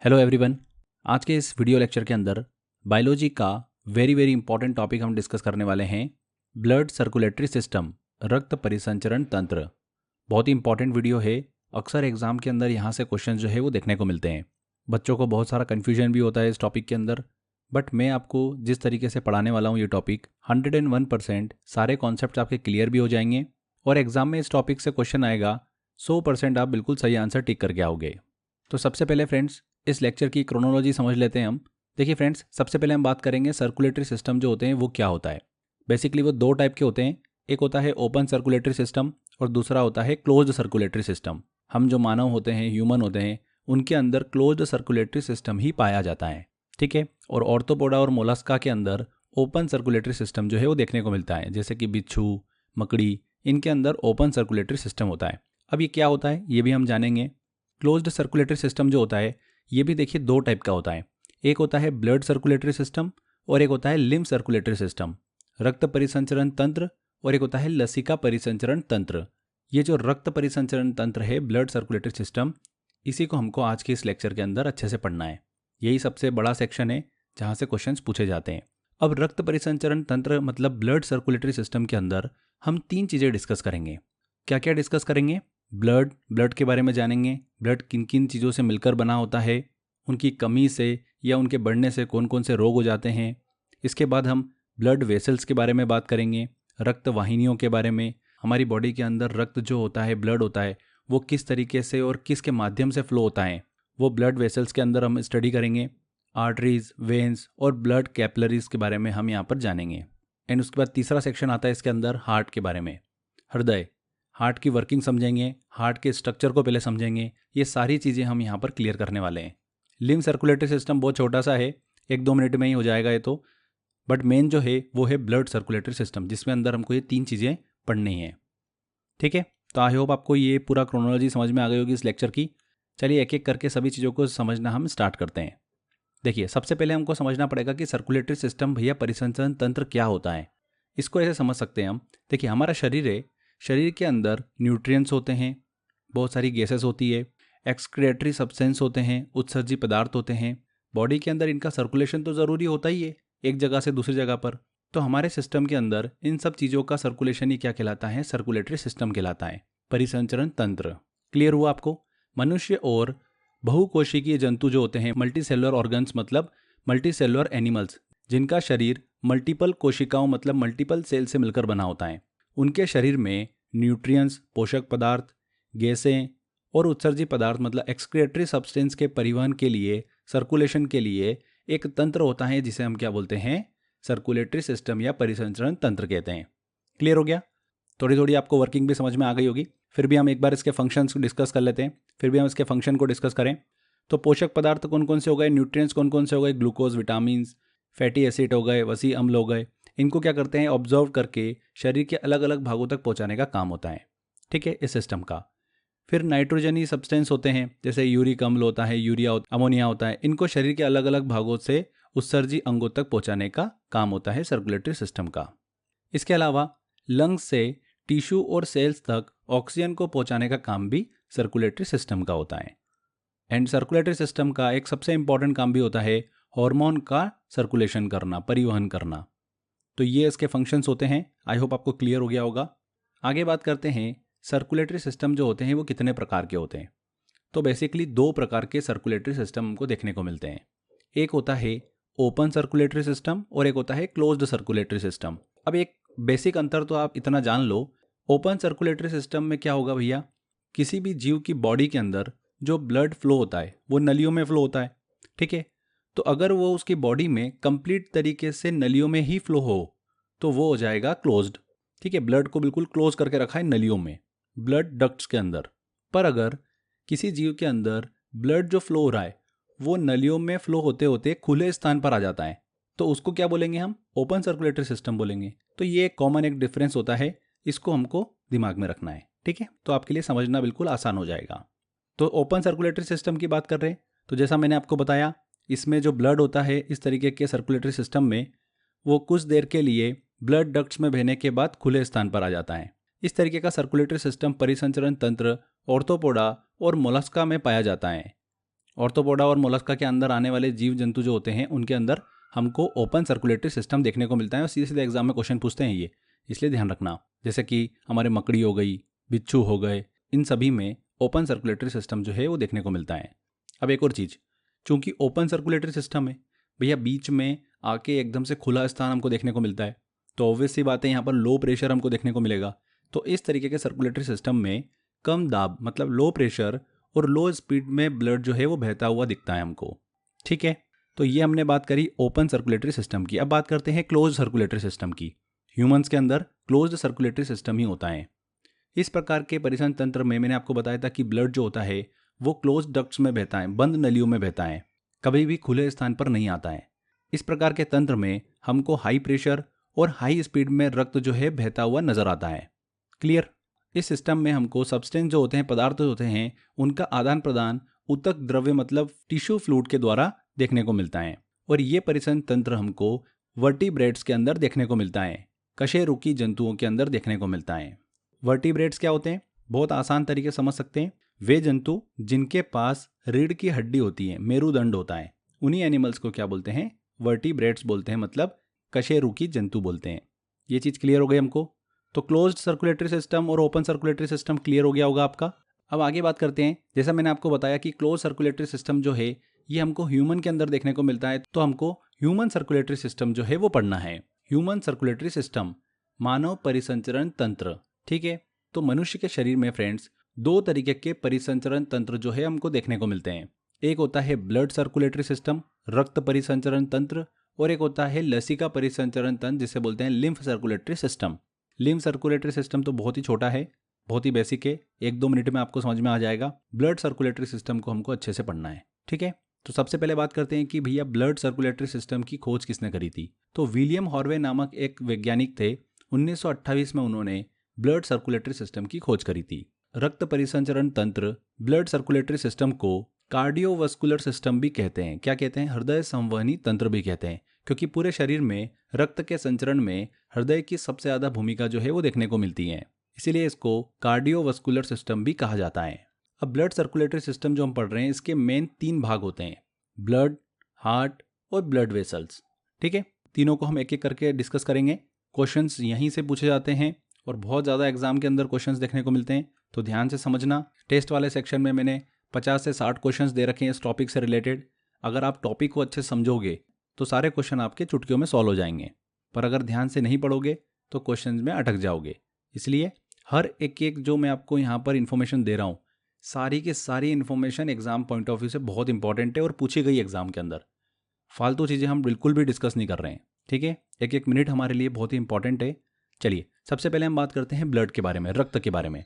Hello everyone. आज के इस वीडियो लेक्चर के अंदर बायोलॉजी का वेरी इंपॉर्टेंट टॉपिक हम डिस्कस करने वाले हैं, ब्लड सर्कुलेटरी सिस्टम, रक्त परिसंचरण तंत्र। बहुत ही इंपॉर्टेंट वीडियो है। अक्सर एग्जाम के अंदर यहाँ से क्वेश्चन जो है वो देखने को मिलते हैं। बच्चों को बहुत सारा कन्फ्यूजन भी होता है इस टॉपिक के अंदर, बट मैं आपको जिस तरीके से पढ़ाने वाला हूँ ये टॉपिक 101% सारे कॉन्सेप्ट आपके क्लियर भी हो जाएंगे और एग्जाम में इस टॉपिक से क्वेश्चन आएगा 100% आप बिल्कुल सही आंसर टिक करके आओगे। तो सबसे पहले फ्रेंड्स इस लेक्चर की क्रोनोलॉजी समझ लेते हैं हम। देखिए फ्रेंड्स, सबसे पहले हम बात करेंगे सर्कुलेटरी सिस्टम जो होते हैं वो क्या होता है। बेसिकली वो दो टाइप के होते हैं, एक होता है ओपन सर्कुलेटरी सिस्टम और दूसरा होता है क्लोज्ड सर्कुलेटरी सिस्टम। हम जो मानव होते हैं, ह्यूमन होते हैं, उनके अंदर क्लोज्ड सर्कुलेटरी सिस्टम ही पाया जाता है, ठीक है। और ऑर्थोपोडा और मोलस्का के अंदर ओपन सर्कुलेटरी सिस्टम जो है वो देखने को मिलता है, जैसे कि बिच्छू, मकड़ी, इनके अंदर ओपन सर्कुलेटरी सिस्टम होता है। अब ये क्या होता है ये भी हम जानेंगे। क्लोज्ड सर्कुलेटरी सिस्टम जो होता है ये भी देखिए दो टाइप का होता है, एक होता है ब्लड सर्कुलेटरी सिस्टम और एक होता है लिम्फ सर्कुलेटरी सिस्टम, रक्त परिसंचरण तंत्र, और एक होता है लसिका परिसंचरण तंत्र। ये जो रक्त परिसंचरण तंत्र है, ब्लड सर्कुलेटरी सिस्टम, इसी को हमको आज के इस लेक्चर के अंदर अच्छे से पढ़ना है। यही सबसे बड़ा सेक्शन है जहाँ से क्वेश्चंस पूछे जाते हैं। अब रक्त परिसंचरण तंत्र मतलब ब्लड सर्कुलेटरी सिस्टम के अंदर हम तीन चीज़ें डिस्कस करेंगे। क्या क्या डिस्कस करेंगे? ब्लड के बारे में जानेंगे, ब्लड किन किन चीज़ों से मिलकर बना होता है, उनकी कमी से या उनके बढ़ने से कौन कौन से रोग हो जाते हैं। इसके बाद हम ब्लड वेसल्स के बारे में बात करेंगे, रक्त वाहिनियों के बारे में। हमारी बॉडी के अंदर रक्त जो होता है, ब्लड होता है, वो किस तरीके से और किसके माध्यम से फ्लो होता है, वो ब्लड वेसल्स के अंदर हम स्टडी करेंगे। आर्टरीज, वेन्स और ब्लड कैपिलरीज के बारे में हम यहाँ पर जानेंगे। एंड उसके बाद तीसरा सेक्शन आता है इसके अंदर हार्ट के बारे में, हृदय, हार्ट की वर्किंग समझेंगे, हार्ट के स्ट्रक्चर को पहले समझेंगे। ये सारी चीज़ें हम यहाँ पर क्लियर करने वाले हैं। लिम्फ सर्कुलेटरी सिस्टम बहुत छोटा सा है, 1-2 मिनट में ही हो जाएगा ये तो, बट मेन जो है वो है ब्लड सर्कुलेटरी सिस्टम, जिसमें अंदर हमको ये तीन चीज़ें पढ़नी है, ठीक है। तो आई होप आपको ये पूरा क्रोनोलॉजी समझ में आ गई होगी इस लेक्चर की। चलिए एक एक करके सभी चीज़ों को समझना हम स्टार्ट करते हैं। देखिए सबसे पहले हमको समझना पड़ेगा कि सर्कुलेटरी सिस्टम भैया परिसंचरण तंत्र क्या होता है। इसको ऐसे समझ सकते हैं हम। देखिए हमारा शरीर है, शरीर के अंदर न्यूट्रिएंट्स होते हैं, बहुत सारी गैसेस होती है, एक्सक्रीटरी सब्सटेंस होते हैं, उत्सर्जी पदार्थ होते हैं। बॉडी के अंदर इनका सर्कुलेशन तो ज़रूरी होता ही है, एक जगह से दूसरी जगह पर। तो हमारे सिस्टम के अंदर इन सब चीज़ों का सर्कुलेशन ही क्या कहलाता है? सर्कुलेटरी सिस्टम कहलाता है, परिसंचरण तंत्र। क्लियर हुआ आपको? मनुष्य और बहुकोशिकीय जंतु जो होते हैं, मल्टी सेलुलर ऑर्गन्स मतलब मल्टी सेलुलर एनिमल्स, जिनका शरीर मल्टीपल कोशिकाओं मतलब मल्टीपल सेल से मिलकर बना होता है, उनके शरीर में न्यूट्रिएंट्स, पोषक पदार्थ, गैसें और उत्सर्जी पदार्थ मतलब एक्सक्रीटरी सब्सटेंस के परिवहन के लिए, सर्कुलेशन के लिए एक तंत्र होता है जिसे हम क्या बोलते हैं? सर्कुलेटरी सिस्टम या परिसंचरण तंत्र कहते हैं। क्लियर हो गया? थोड़ी थोड़ी आपको वर्किंग भी समझ में आ गई होगी। फिर भी हम एक बार इसके फंक्शंस को डिस्कस कर लेते हैं। फिर भी हम इसके फंक्शन को डिस्कस करें तो पोषक पदार्थ कौन कौन से हो गए, न्यूट्रिएंट्स कौन कौन से हो गए, ग्लूकोज, विटामिन, फैटी एसिड हो गए, वसी अम्ल हो गए। इनको क्या करते हैं? ऑब्जर्व करके शरीर के अलग अलग भागों तक पहुंचाने का काम होता है, ठीक है, इस सिस्टम का। फिर नाइट्रोजनी सब्सटेंस होते हैं, जैसे यूरिक अम्ल होता है, यूरिया, अमोनिया होता है। इनको शरीर के अलग अलग भागों से उत्सर्जी अंगों तक पहुंचाने का काम होता है सर्कुलेटरी सिस्टम का। इसके अलावा लंग्स से टिश्यू और सेल्स तक ऑक्सीजन को पहुंचाने का काम भी सर्कुलेटरी सिस्टम का होता है। एंड सर्कुलेटरी सिस्टम का एक सबसे इंपॉर्टेंट काम भी होता है हार्मोन का सर्कुलेशन करना, परिवहन करना। तो ये इसके फंक्शंस होते हैं। आई होप आपको क्लियर हो गया होगा। आगे बात करते हैं सर्कुलेटरी सिस्टम जो होते हैं वो कितने प्रकार के होते हैं। तो बेसिकली दो प्रकार के सर्कुलेटरी सिस्टम हमको देखने को मिलते हैं। एक होता है ओपन सर्कुलेटरी सिस्टम और एक होता है क्लोज्ड सर्कुलेटरी सिस्टम। अब एक बेसिक अंतर तो आप इतना जान लो, ओपन सर्कुलेटरी सिस्टम में क्या होगा भैया, किसी भी जीव की बॉडी के अंदर जो ब्लड फ्लो होता है वो नलियों में फ्लो होता है, ठीक है। तो अगर वो उसकी बॉडी में कंप्लीट तरीके से नलियों में ही फ्लो हो तो वो हो जाएगा क्लोज्ड, ठीक है। ब्लड को बिल्कुल क्लोज करके रखा है नलियों में, ब्लड डक्ट्स के अंदर। पर अगर किसी जीव के अंदर ब्लड जो फ्लो हो रहा है वो नलियों में फ्लो होते होते खुले स्थान पर आ जाता है, तो उसको क्या बोलेंगे हम? ओपन सर्कुलेटरी सिस्टम बोलेंगे। तो ये कॉमन एक डिफरेंस होता है, इसको हमको दिमाग में रखना है, ठीक है। तो आपके लिए समझना बिल्कुल आसान हो जाएगा। तो ओपन सर्कुलेटरी सिस्टम की बात कर रहे हैं, तो जैसा मैंने आपको बताया, इसमें जो ब्लड होता है इस तरीके के सर्कुलेटरी सिस्टम में, वो कुछ देर के लिए ब्लड डक्ट्स में बहने के बाद खुले स्थान पर आ जाता है। इस तरीके का सर्कुलेटरी सिस्टम परिसंचरण तंत्र ऑर्थोपोडा और मोलस्का में पाया जाता है। ऑर्थोपोडा और मोलस्का के अंदर आने वाले जीव जंतु जो होते हैं उनके अंदर हमको ओपन सर्कुलेटरी सिस्टम देखने को मिलता है और सीधे सीधे एग्जाम में क्वेश्चन पूछते हैं ये, इसलिए ध्यान रखना। जैसे कि हमारे मकड़ी हो गई, बिच्छू हो गए, इन सभी में ओपन सर्कुलेटरी सिस्टम जो है वो देखने को मिलता है। अब एक और चीज़, चूंकि ओपन सर्कुलेटरी सिस्टम है भैया, बीच में आके एकदम से खुला स्थान हमको देखने को मिलता है, तो ऑब्वियस सी बात है यहाँ पर लो प्रेशर हमको देखने को मिलेगा। तो इस तरीके के सर्कुलेटरी सिस्टम में कम दाब मतलब लो प्रेशर और लो स्पीड में ब्लड जो है वो बहता हुआ दिखता है हमको। ठीक है, तो ये हमने बात करी ओपन सर्कुलेटरी सिस्टम की। अब बात करते हैं क्लोज सर्कुलेटरी सिस्टम की। ह्यूमंस के अंदर क्लोज्ड सर्कुलेटरी सिस्टम ही होता है। इस प्रकार के परिसंचरण तंत्र में मैंने आपको बताया था कि ब्लड जो होता है वो क्लोज डक्ट्स में बहता है, बंद नलियों में बहता है, कभी भी खुले स्थान पर नहीं आता है। इस प्रकार के तंत्र में हमको हाई प्रेशर और हाई स्पीड में रक्त जो है बहता हुआ नजर आता है। क्लियर? इस सिस्टम में हमको सब्सटेंस जो होते हैं, पदार्थ जो होते हैं, उनका आदान प्रदान ऊतक द्रव्य मतलब टिश्यू फ्लूइड के द्वारा देखने को मिलता है। और ये परिसंचरण तंत्र हमको वर्टिब्रेट्स के अंदर देखने को मिलता है, कशेरुकी जंतुओं के अंदर देखने को मिलता है। वर्टिब्रेट्स क्या होते हैं? बहुत आसान तरीके समझ सकते हैं, वे जंतु जिनके पास रीढ़ की हड्डी होती है, मेरुदंड होता है, उन्हीं एनिमल्स को क्या बोलते हैं? वर्टिब्रेट्स बोलते हैं, मतलब कशेरुकी जंतु बोलते हैं। ये चीज़ क्लियर हो गई हमको। तो क्लोज्ड सर्कुलेटरी सिस्टम और ओपन सर्कुलेटरी सिस्टम क्लियर हो गया होगा आपका। अब आगे बात करते हैं। जैसा मैंने आपको बताया कि क्लोज सर्कुलेटरी सिस्टम जो है ये हमको ह्यूमन के अंदर देखने को मिलता है, तो हमको ह्यूमन सर्कुलेटरी सिस्टम जो है वो पढ़ना है। ह्यूमन सर्कुलेटरी सिस्टम, मानव परिसंचरण तंत्र। ठीक है, तो मनुष्य के शरीर में फ्रेंड्स दो तरीके के परिसंचरण तंत्र जो है हमको देखने को मिलते हैं। एक होता है ब्लड सर्कुलेटरी सिस्टम, रक्त परिसंचरण तंत्र, और एक होता है लसिका परिसंचरण तंत्र जिसे बोलते हैं lymph circulatory system. Lymph circulatory system तो बहुत ही छोटा है, बहुत ही बेसिक है, 1-2 मिनट में आपको समझ में आ जाएगा। ब्लड सर्कुलेटरी सिस्टम को हमको अच्छे से पढ़ना है। ठीक है, तो सबसे पहले बात करते हैं कि भैया ब्लड सर्कुलेटरी सिस्टम की खोज किसने करी थी। तो विलियम हॉर्वे नामक एक वैज्ञानिक थे, 1928 में उन्होंने ब्लड सर्कुलेटरी सिस्टम की खोज करी थी। रक्त परिसंचरण तंत्र ब्लड सर्कुलेटरी सिस्टम को कार्डियोवास्कुलर सिस्टम भी कहते हैं। क्या कहते हैं? हृदय संवहनी तंत्र भी कहते हैं, क्योंकि पूरे शरीर में रक्त के संचरण में हृदय की सबसे ज़्यादा भूमिका जो है वो देखने को मिलती है, इसीलिए इसको कार्डियोवास्कुलर सिस्टम भी कहा जाता है। अब ब्लड सर्कुलेटरी सिस्टम जो हम पढ़ रहे हैं इसके मेन 3 भाग होते हैं, ब्लड, हार्ट और ब्लड वेसल्स। ठीक है, तीनों को हम एक एक करके डिस्कस करेंगे। क्वेश्चंस यहीं से पूछे जाते हैं और बहुत ज़्यादा एग्जाम के अंदर क्वेश्चंस देखने को मिलते हैं, तो ध्यान से समझना। टेस्ट वाले सेक्शन में मैंने 50 से 60 क्वेश्चंस दे रखे हैं इस टॉपिक से रिलेटेड। अगर आप टॉपिक को अच्छे से समझोगे तो सारे क्वेश्चन आपके चुटकियों में सॉल्व हो जाएंगे, पर अगर ध्यान से नहीं पढ़ोगे तो क्वेश्चंस में अटक जाओगे। इसलिए हर एक एक जो मैं आपको यहाँ पर इन्फॉर्मेशन दे रहा हूँ, सारी की सारी information exam point of view से बहुत इंपॉर्टेंट है और पूछी गई एग्जाम के अंदर। फालतू चीज़ें हम बिल्कुल भी डिस्कस नहीं कर रहे हैं। ठीक है, एक एक मिनट हमारे लिए बहुत ही इंपॉर्टेंट है। चलिए सबसे पहले हम बात करते हैं ब्लड के बारे में, रक्त के बारे में।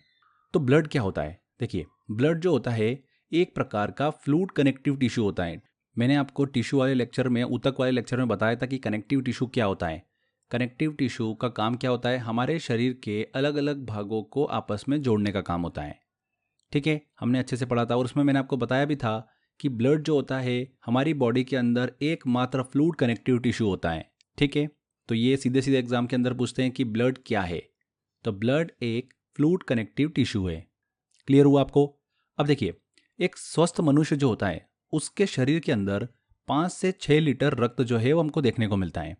तो ब्लड क्या होता है? देखिए, ब्लड जो होता है एक प्रकार का फ्लूइड कनेक्टिव टिश्यू होता है। मैंने आपको टिश्यू वाले लेक्चर में, ऊतक वाले लेक्चर में बताया था कि कनेक्टिव टिश्यू क्या होता है। कनेक्टिव टिश्यू का काम क्या होता है? हमारे शरीर के अलग अलग भागों को आपस में जोड़ने का काम होता है। ठीक है, हमने अच्छे से पढ़ा था और उसमें मैंने आपको बताया भी था कि ब्लड जो होता है हमारी बॉडी के अंदर एकमात्र फ्लूइड कनेक्टिव टिश्यू होता है। ठीक है, तो ये सीधे सीधे एग्जाम के अंदर पूछते हैं कि ब्लड क्या है, तो ब्लड एक फ्लूइड कनेक्टिव टिश्यू है। क्लियर हुआ आपको? अब देखिए, एक स्वस्थ मनुष्य जो होता है उसके शरीर के अंदर 5 से 6 लीटर रक्त जो है वो हमको देखने को मिलता है,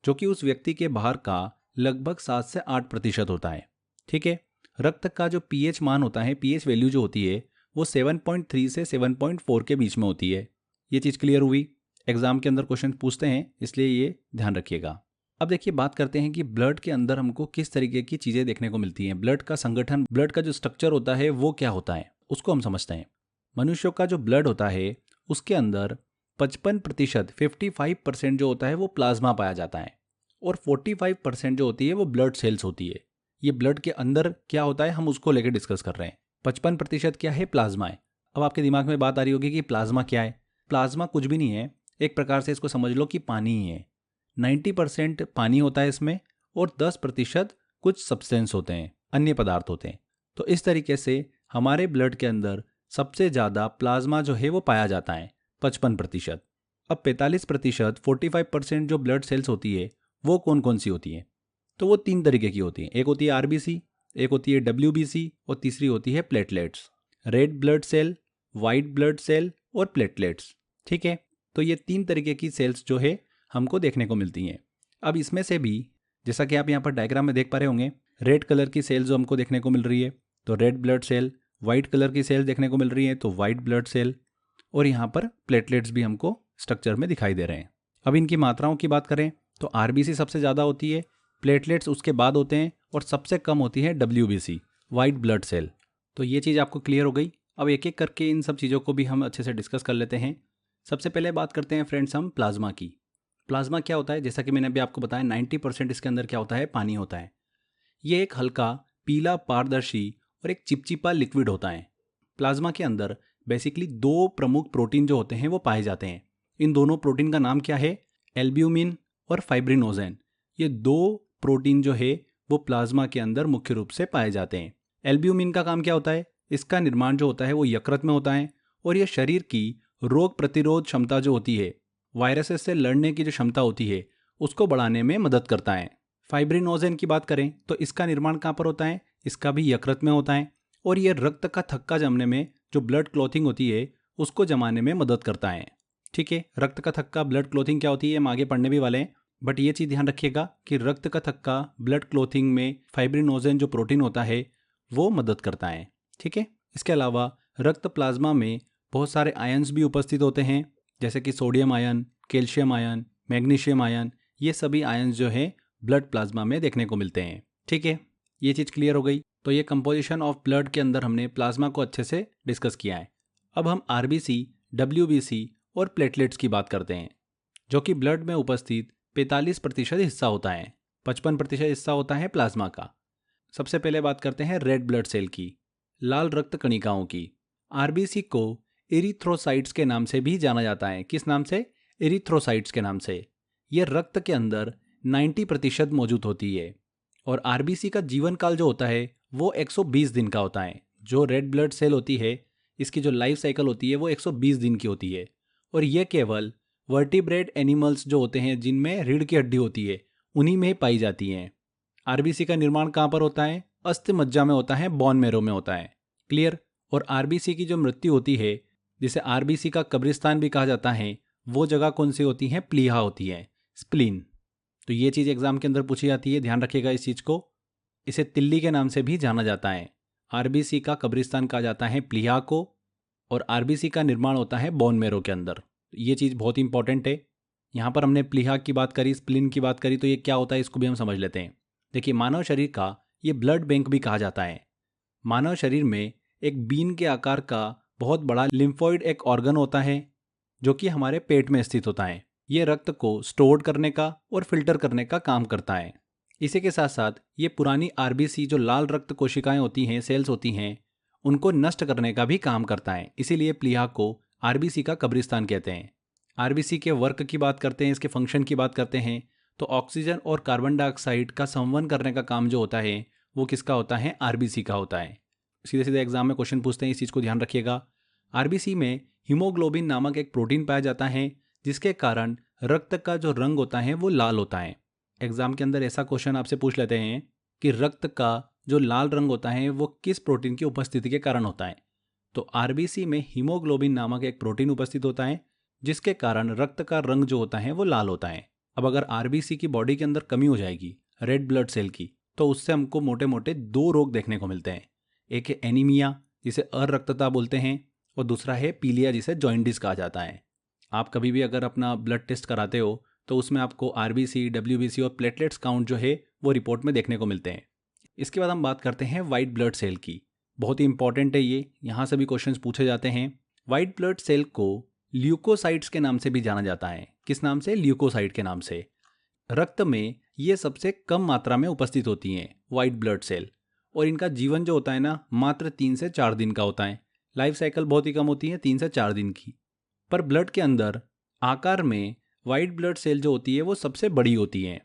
जो कि उस व्यक्ति के बाहर का लगभग 7 से 8% होता है। ठीक है, रक्त का जो पीएच मान होता है, पीएच वैल्यू जो होती है वो 7.3 से 7.4 के बीच में होती है। ये चीज़ क्लियर हुई? एग्जाम के अंदर क्वेश्चन पूछते हैं, इसलिए ये ध्यान रखिएगा। अब देखिए, बात करते हैं कि ब्लड के अंदर हमको किस तरीके की चीज़ें देखने को मिलती हैं। ब्लड का संगठन, ब्लड का जो स्ट्रक्चर होता है वो क्या होता है, उसको हम समझते हैं। मनुष्यों का जो ब्लड होता है उसके अंदर 55%, 55% जो होता है वो प्लाज्मा पाया जाता है, और 45% जो होती है वो ब्लड सेल्स होती है। ये ब्लड के अंदर क्या होता है हम उसको लेकर डिस्कस कर रहे हैं। 55% क्या है? प्लाज्मा है। अब आपके दिमाग में बात आ रही होगी कि प्लाज्मा क्या है। प्लाज्मा कुछ भी नहीं है, एक प्रकार से इसको समझ लो कि पानी ही है। 90% पानी होता है इसमें, और 10% कुछ सब्सटेंस होते हैं, अन्य पदार्थ होते हैं। तो इस तरीके से हमारे ब्लड के अंदर सबसे ज़्यादा प्लाज्मा जो है वो पाया जाता है, 55%। अब 45%, 45% जो ब्लड सेल्स होती है वो कौन कौन सी होती है? तो वो 3 तरीके की होती हैं। एक होती है आरबीसी, एक होती है डब्ल्यूबीसी, और तीसरी होती है platelets. Red blood cell, white blood cell और प्लेटलेट्स। ठीक है, तो ये 3 तरीके की सेल्स जो है हमको देखने को मिलती हैं। अब इसमें से भी जैसा कि आप यहाँ पर डायग्राम में देख पा रहे होंगे, रेड कलर की सेल जो हमको देखने को मिल रही है तो red blood cell, white colour की सेल देखने को मिल रही है तो वाइट ब्लड सेल, और यहाँ पर प्लेटलेट्स भी हमको स्ट्रक्चर में दिखाई दे रहे हैं। अब इनकी मात्राओं की बात करें तो आरबीसी सबसे ज़्यादा होती है, प्लेटलेट्स उसके बाद होते हैं और सबसे कम होती है डब्ल्यूबीसी, वाइट ब्लड सेल। तो ये चीज़ आपको क्लियर हो गई। अब एक एक करके इन सब चीज़ों को भी हम अच्छे से डिस्कस कर लेते हैं। सबसे पहले बात करते हैं फ्रेंड्स हम प्लाज्मा की। प्लाज्मा क्या होता है? जैसा कि मैंने अभी आपको बताया 90% इसके अंदर क्या होता है? पानी होता है। ये एक हल्का पीला पारदर्शी और एक चिपचिपा लिक्विड होता है। प्लाज्मा के अंदर बेसिकली 2 प्रमुख प्रोटीन जो होते हैं वो पाए जाते हैं। इन दोनों प्रोटीन का नाम क्या है? एल्ब्यूमिन और फाइब्रिनोजेन। ये 2 प्रोटीन जो है वो प्लाज्मा के अंदर मुख्य रूप से पाए जाते हैं। एल्ब्यूमिन का काम क्या होता है? इसका निर्माण जो होता है वो यकृत में होता है और ये शरीर की रोग प्रतिरोध क्षमता जो होती है, वायरसेस से लड़ने की जो क्षमता होती है, उसको बढ़ाने में मदद करता है। फाइब्रिनोजेन की बात करें तो इसका निर्माण कहाँ पर होता है? इसका भी यकृत में होता है और ये रक्त का थक्का जमने में, जो ब्लड क्लॉथिंग होती है, उसको जमाने में मदद करता है। ठीक है, रक्त का थक्का, ब्लड क्लॉथिंग क्या होती है हम आगे पढ़ने भी वाले हैं, बट ये चीज़ ध्यान रखिएगा कि रक्त का थक्का, ब्लड क्लॉथिंग में फाइब्रिनोजेन जो प्रोटीन होता है वो मदद करता है। ठीक है, इसके अलावा रक्त प्लाज्मा में बहुत सारे आयन्स भी उपस्थित होते हैं, जैसे कि sodium ion, calcium ion, magnesium ion. ये सभी आयन्स जो है ब्लड प्लाज्मा में देखने को मिलते हैं। ठीक है, ये चीज़ क्लियर हो गई। तो ये कंपोजिशन ऑफ ब्लड के अंदर हमने प्लाज्मा को अच्छे से डिस्कस किया है। अब हम आरबीसी, डब्ल्यूबीसी और प्लेटलेट्स की बात करते हैं, जो कि ब्लड में उपस्थित 45% हिस्सा होता है। 55% हिस्सा होता है प्लाज्मा का। सबसे पहले बात करते हैं रेड ब्लड सेल की, लाल रक्त कणिकाओं की। आरबीसी को एरिथ्रोसाइट्स के नाम से भी जाना जाता है। किस नाम से? एरिथ्रोसाइट्स के नाम से। यह रक्त के अंदर 90% मौजूद होती है और आरबीसी का जीवन काल जो होता है वो 120 दिन का होता है। जो रेड ब्लड सेल होती है, इसकी जो लाइफ साइकिल होती है वो 120 दिन की होती है और यह केवल वर्टिब्रेट एनिमल्स जो होते हैं, जिनमें रीढ़ की हड्डी होती है, उन्हीं में पाई जाती हैं। आरबीसी का निर्माण कहाँ पर होता है? अस्थि मज्जा में होता है, बोन मैरो में होता है। क्लियर? और आरबीसी की जो मृत्यु होती है, जिसे आरबीसी का कब्रिस्तान भी कहा जाता है, वो जगह कौन सी होती है? प्लीहा होती है, स्प्लीन। तो ये चीज़ एग्जाम के अंदर पूछी जाती है, ध्यान रखिएगा इस चीज़ को। इसे तिल्ली के नाम से भी जाना जाता है। आरबीसी का कब्रिस्तान कहा जाता है प्लीहा को और आरबीसी का निर्माण होता है बोन मैरो के अंदर। ये चीज़ बहुत इंपॉर्टेंट है। यहाँ पर हमने प्लीहा की बात करी, स्प्लीन की बात करी, तो ये क्या होता है इसको भी हम समझ लेते हैं। देखिए, मानव शरीर का ये ब्लड बैंक भी कहा जाता है। मानव शरीर में एक बीन के आकार का बहुत बड़ा लिम्फोइड एक ऑर्गन होता है, जो कि हमारे पेट में स्थित होता है। ये रक्त को स्टोर करने का और फिल्टर करने का काम करता है। इसी के साथ साथ ये पुरानी आरबीसी, जो लाल रक्त कोशिकाएं होती हैं, सेल्स होती हैं, उनको नष्ट करने का भी काम करता है। इसीलिए प्लीहा को आरबीसी का कब्रिस्तान कहते हैं। आरबीसी के वर्क की बात करते हैं, इसके फंक्शन की बात करते हैं, तो ऑक्सीजन और कार्बन डाइऑक्साइड का संवहन करने का काम जो होता है वो किसका होता है? आरबीसी का होता है। सीधे सीधे एग्जाम में क्वेश्चन पूछते हैं, इस चीज़ को ध्यान रखिएगा। आरबीसी में हीमोग्लोबिन नामक एक प्रोटीन पाया जाता है, जिसके कारण रक्त का जो रंग होता है वो लाल होता है। एग्जाम के अंदर ऐसा क्वेश्चन आपसे पूछ लेते हैं कि रक्त का जो लाल रंग होता है वो किस प्रोटीन की उपस्थिति के कारण होता है? तो आरबीसी में हीमोग्लोबिन नामक एक प्रोटीन उपस्थित होता है, जिसके कारण रक्त का रंग जो होता है वो लाल होता है। अब अगर आरबीसी की बॉडी के अंदर कमी हो जाएगी रेड ब्लड सेल की, तो उससे हमको मोटे मोटे 2 रोग देखने को मिलते हैं। एक है एनीमिया, जिसे अरक्तता बोलते हैं, और दूसरा है पीलिया, जिसे जॉइंडिस कहा जाता है। आप कभी भी अगर अपना ब्लड टेस्ट कराते हो तो उसमें आपको आरबीसी, डब्ल्यूबीसी और प्लेटलेट्स काउंट जो है वो रिपोर्ट में देखने को मिलते हैं। इसके बाद हम बात करते हैं वाइट ब्लड सेल की। बहुत ही इंपॉर्टेंट है ये, यहाँ से भी क्वेश्चंस पूछे जाते हैं। वाइट ब्लड सेल को ल्यूकोसाइट्स के नाम से भी जाना जाता है। किस नाम से? ल्यूकोसाइट के नाम से। रक्त में ये सबसे कम मात्रा में उपस्थित होती हैं वाइट ब्लड सेल, और इनका जीवन जो होता है ना, मात्र 3 से 4 दिन का होता है। लाइफ साइकिल बहुत ही कम होती है, 3 से 4 दिन की। पर ब्लड के अंदर आकार में वाइट ब्लड सेल जो होती है वो सबसे बड़ी होती है।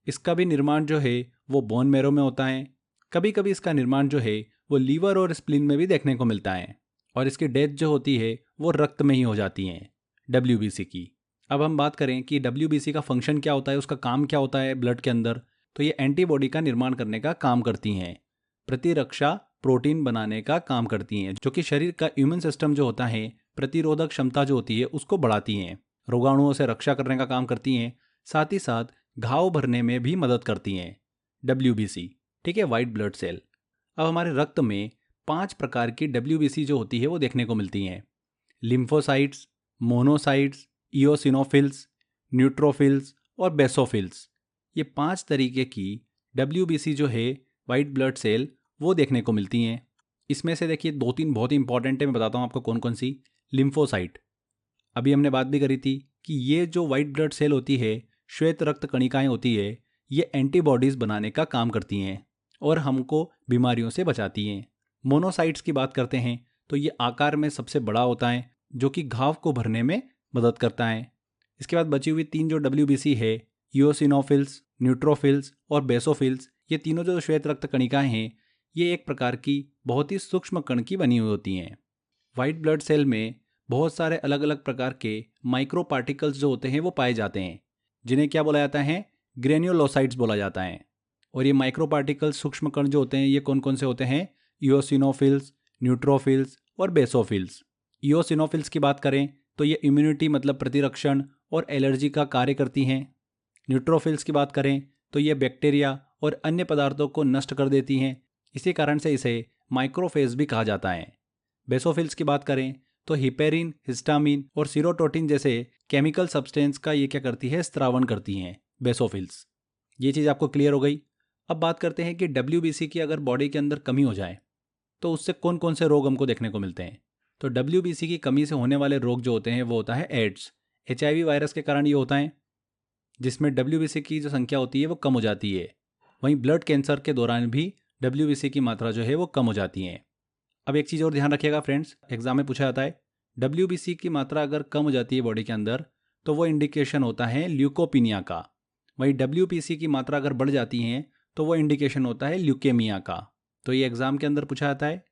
इसका भी निर्माण जो है वो बोन मैरो में होता है। कभी कभी इसका निर्माण जो है वो लीवर और स्प्लीन में भी देखने को मिलता है, और इसकी डेथ जो होती है वो रक्त में ही हो जाती है, डब्ल्यूबीसी की। अब हम बात करें कि डब्ल्यूबीसी का फंक्शन क्या होता है, उसका काम क्या होता है ब्लड के अंदर, तो ये एंटीबॉडी का निर्माण करने का काम करती हैं, प्रतिरक्षा प्रोटीन बनाने का काम करती हैं, जो कि शरीर का इम्यून सिस्टम जो होता है प्रतिरोधक क्षमता जो होती है उसको बढ़ाती हैं, रोगाणुओं से रक्षा करने का काम करती हैं, साथ ही साथ घाव भरने में भी मदद करती हैं। WBC, ठीक है, वाइट ब्लड सेल। अब हमारे रक्त में 5 प्रकार की WBC जो होती है वो देखने को मिलती हैं। लिम्फोसाइट्स, मोनोसाइट्स, इओसिनोफिल्स, न्यूट्रोफिल्स और बेसोफिल्स। ये 5 तरीके की WBC जो है वाइट ब्लड सेल वो देखने को मिलती हैं। इसमें से देखिए 2-3 बहुत ही इंपॉर्टेंट है, मैं बताता हूँ आपको कौन कौन सी। लिम्फोसाइट, अभी हमने बात भी करी थी कि ये जो वाइट ब्लड सेल होती है, श्वेत रक्त कणिकाएं होती है, ये एंटीबॉडीज़ बनाने का काम करती हैं और हमको बीमारियों से बचाती हैं। मोनोसाइट्स की बात करते हैं तो ये आकार में सबसे बड़ा होता है, जो कि घाव को भरने में मदद करता है। इसके बाद बची हुई 3 जो WBC है, इओसिनोफिल्स, न्यूट्रोफिल्स और बेसोफिल्स, ये तीनों जो श्वेत रक्त कणिकाएं हैं, ये एक प्रकार की बहुत ही सूक्ष्म कण की बनी हुई होती हैं। वाइट ब्लड सेल में बहुत सारे अलग अलग प्रकार के माइक्रो पार्टिकल्स जो होते हैं वो पाए जाते हैं, जिन्हें क्या बोला जाता है, ग्रेन्युलोसाइट्स बोला जाता है। और ये माइक्रो पार्टिकल्स सूक्ष्म कण जो होते हैं ये कौन कौन से होते हैं, इओसिनोफिल्स, न्यूट्रोफिल्स और बेसोफिल्स। इओसिनोफिल्स की बात करें तो ये इम्यूनिटी मतलब प्रतिरक्षण और एलर्जी का कार्य करती हैं। न्यूट्रोफिल्स की बात करें तो ये बैक्टीरिया और अन्य पदार्थों को नष्ट कर देती हैं, इसी कारण से इसे माइक्रोफेज भी कहा जाता है। बेसोफिल्स की बात करें तो हिपेरिन, हिस्टामिन और सीरोटोनिन जैसे केमिकल सब्सटेंस का ये क्या करती है, स्त्रावण करती हैं बेसोफिल्स। ये चीज़ आपको क्लियर हो गई। अब बात करते हैं कि WBC की अगर बॉडी के अंदर कमी हो जाए तो उससे कौन कौन से रोग हमको देखने को मिलते हैं। तो WBC की कमी से होने वाले रोग जो होते हैं वो होता है एड्स। HIV वायरस के कारण ये होता है, जिसमें WBC की जो संख्या होती है वो कम हो जाती है। वहीं ब्लड कैंसर के दौरान भी WBC की मात्रा जो है वो कम हो जाती है। अब एक चीज़ और ध्यान रखिएगा फ्रेंड्स, एग्जाम में पूछा जाता है WBC की मात्रा अगर कम हो जाती है बॉडी के अंदर तो वो इंडिकेशन होता है ल्यूकोपीनिया का। वहीं WBC की मात्रा अगर बढ़ जाती है तो वो इंडिकेशन होता है ल्यूकेमिया का। तो ये एग्जाम के अंदर पूछा जाता है,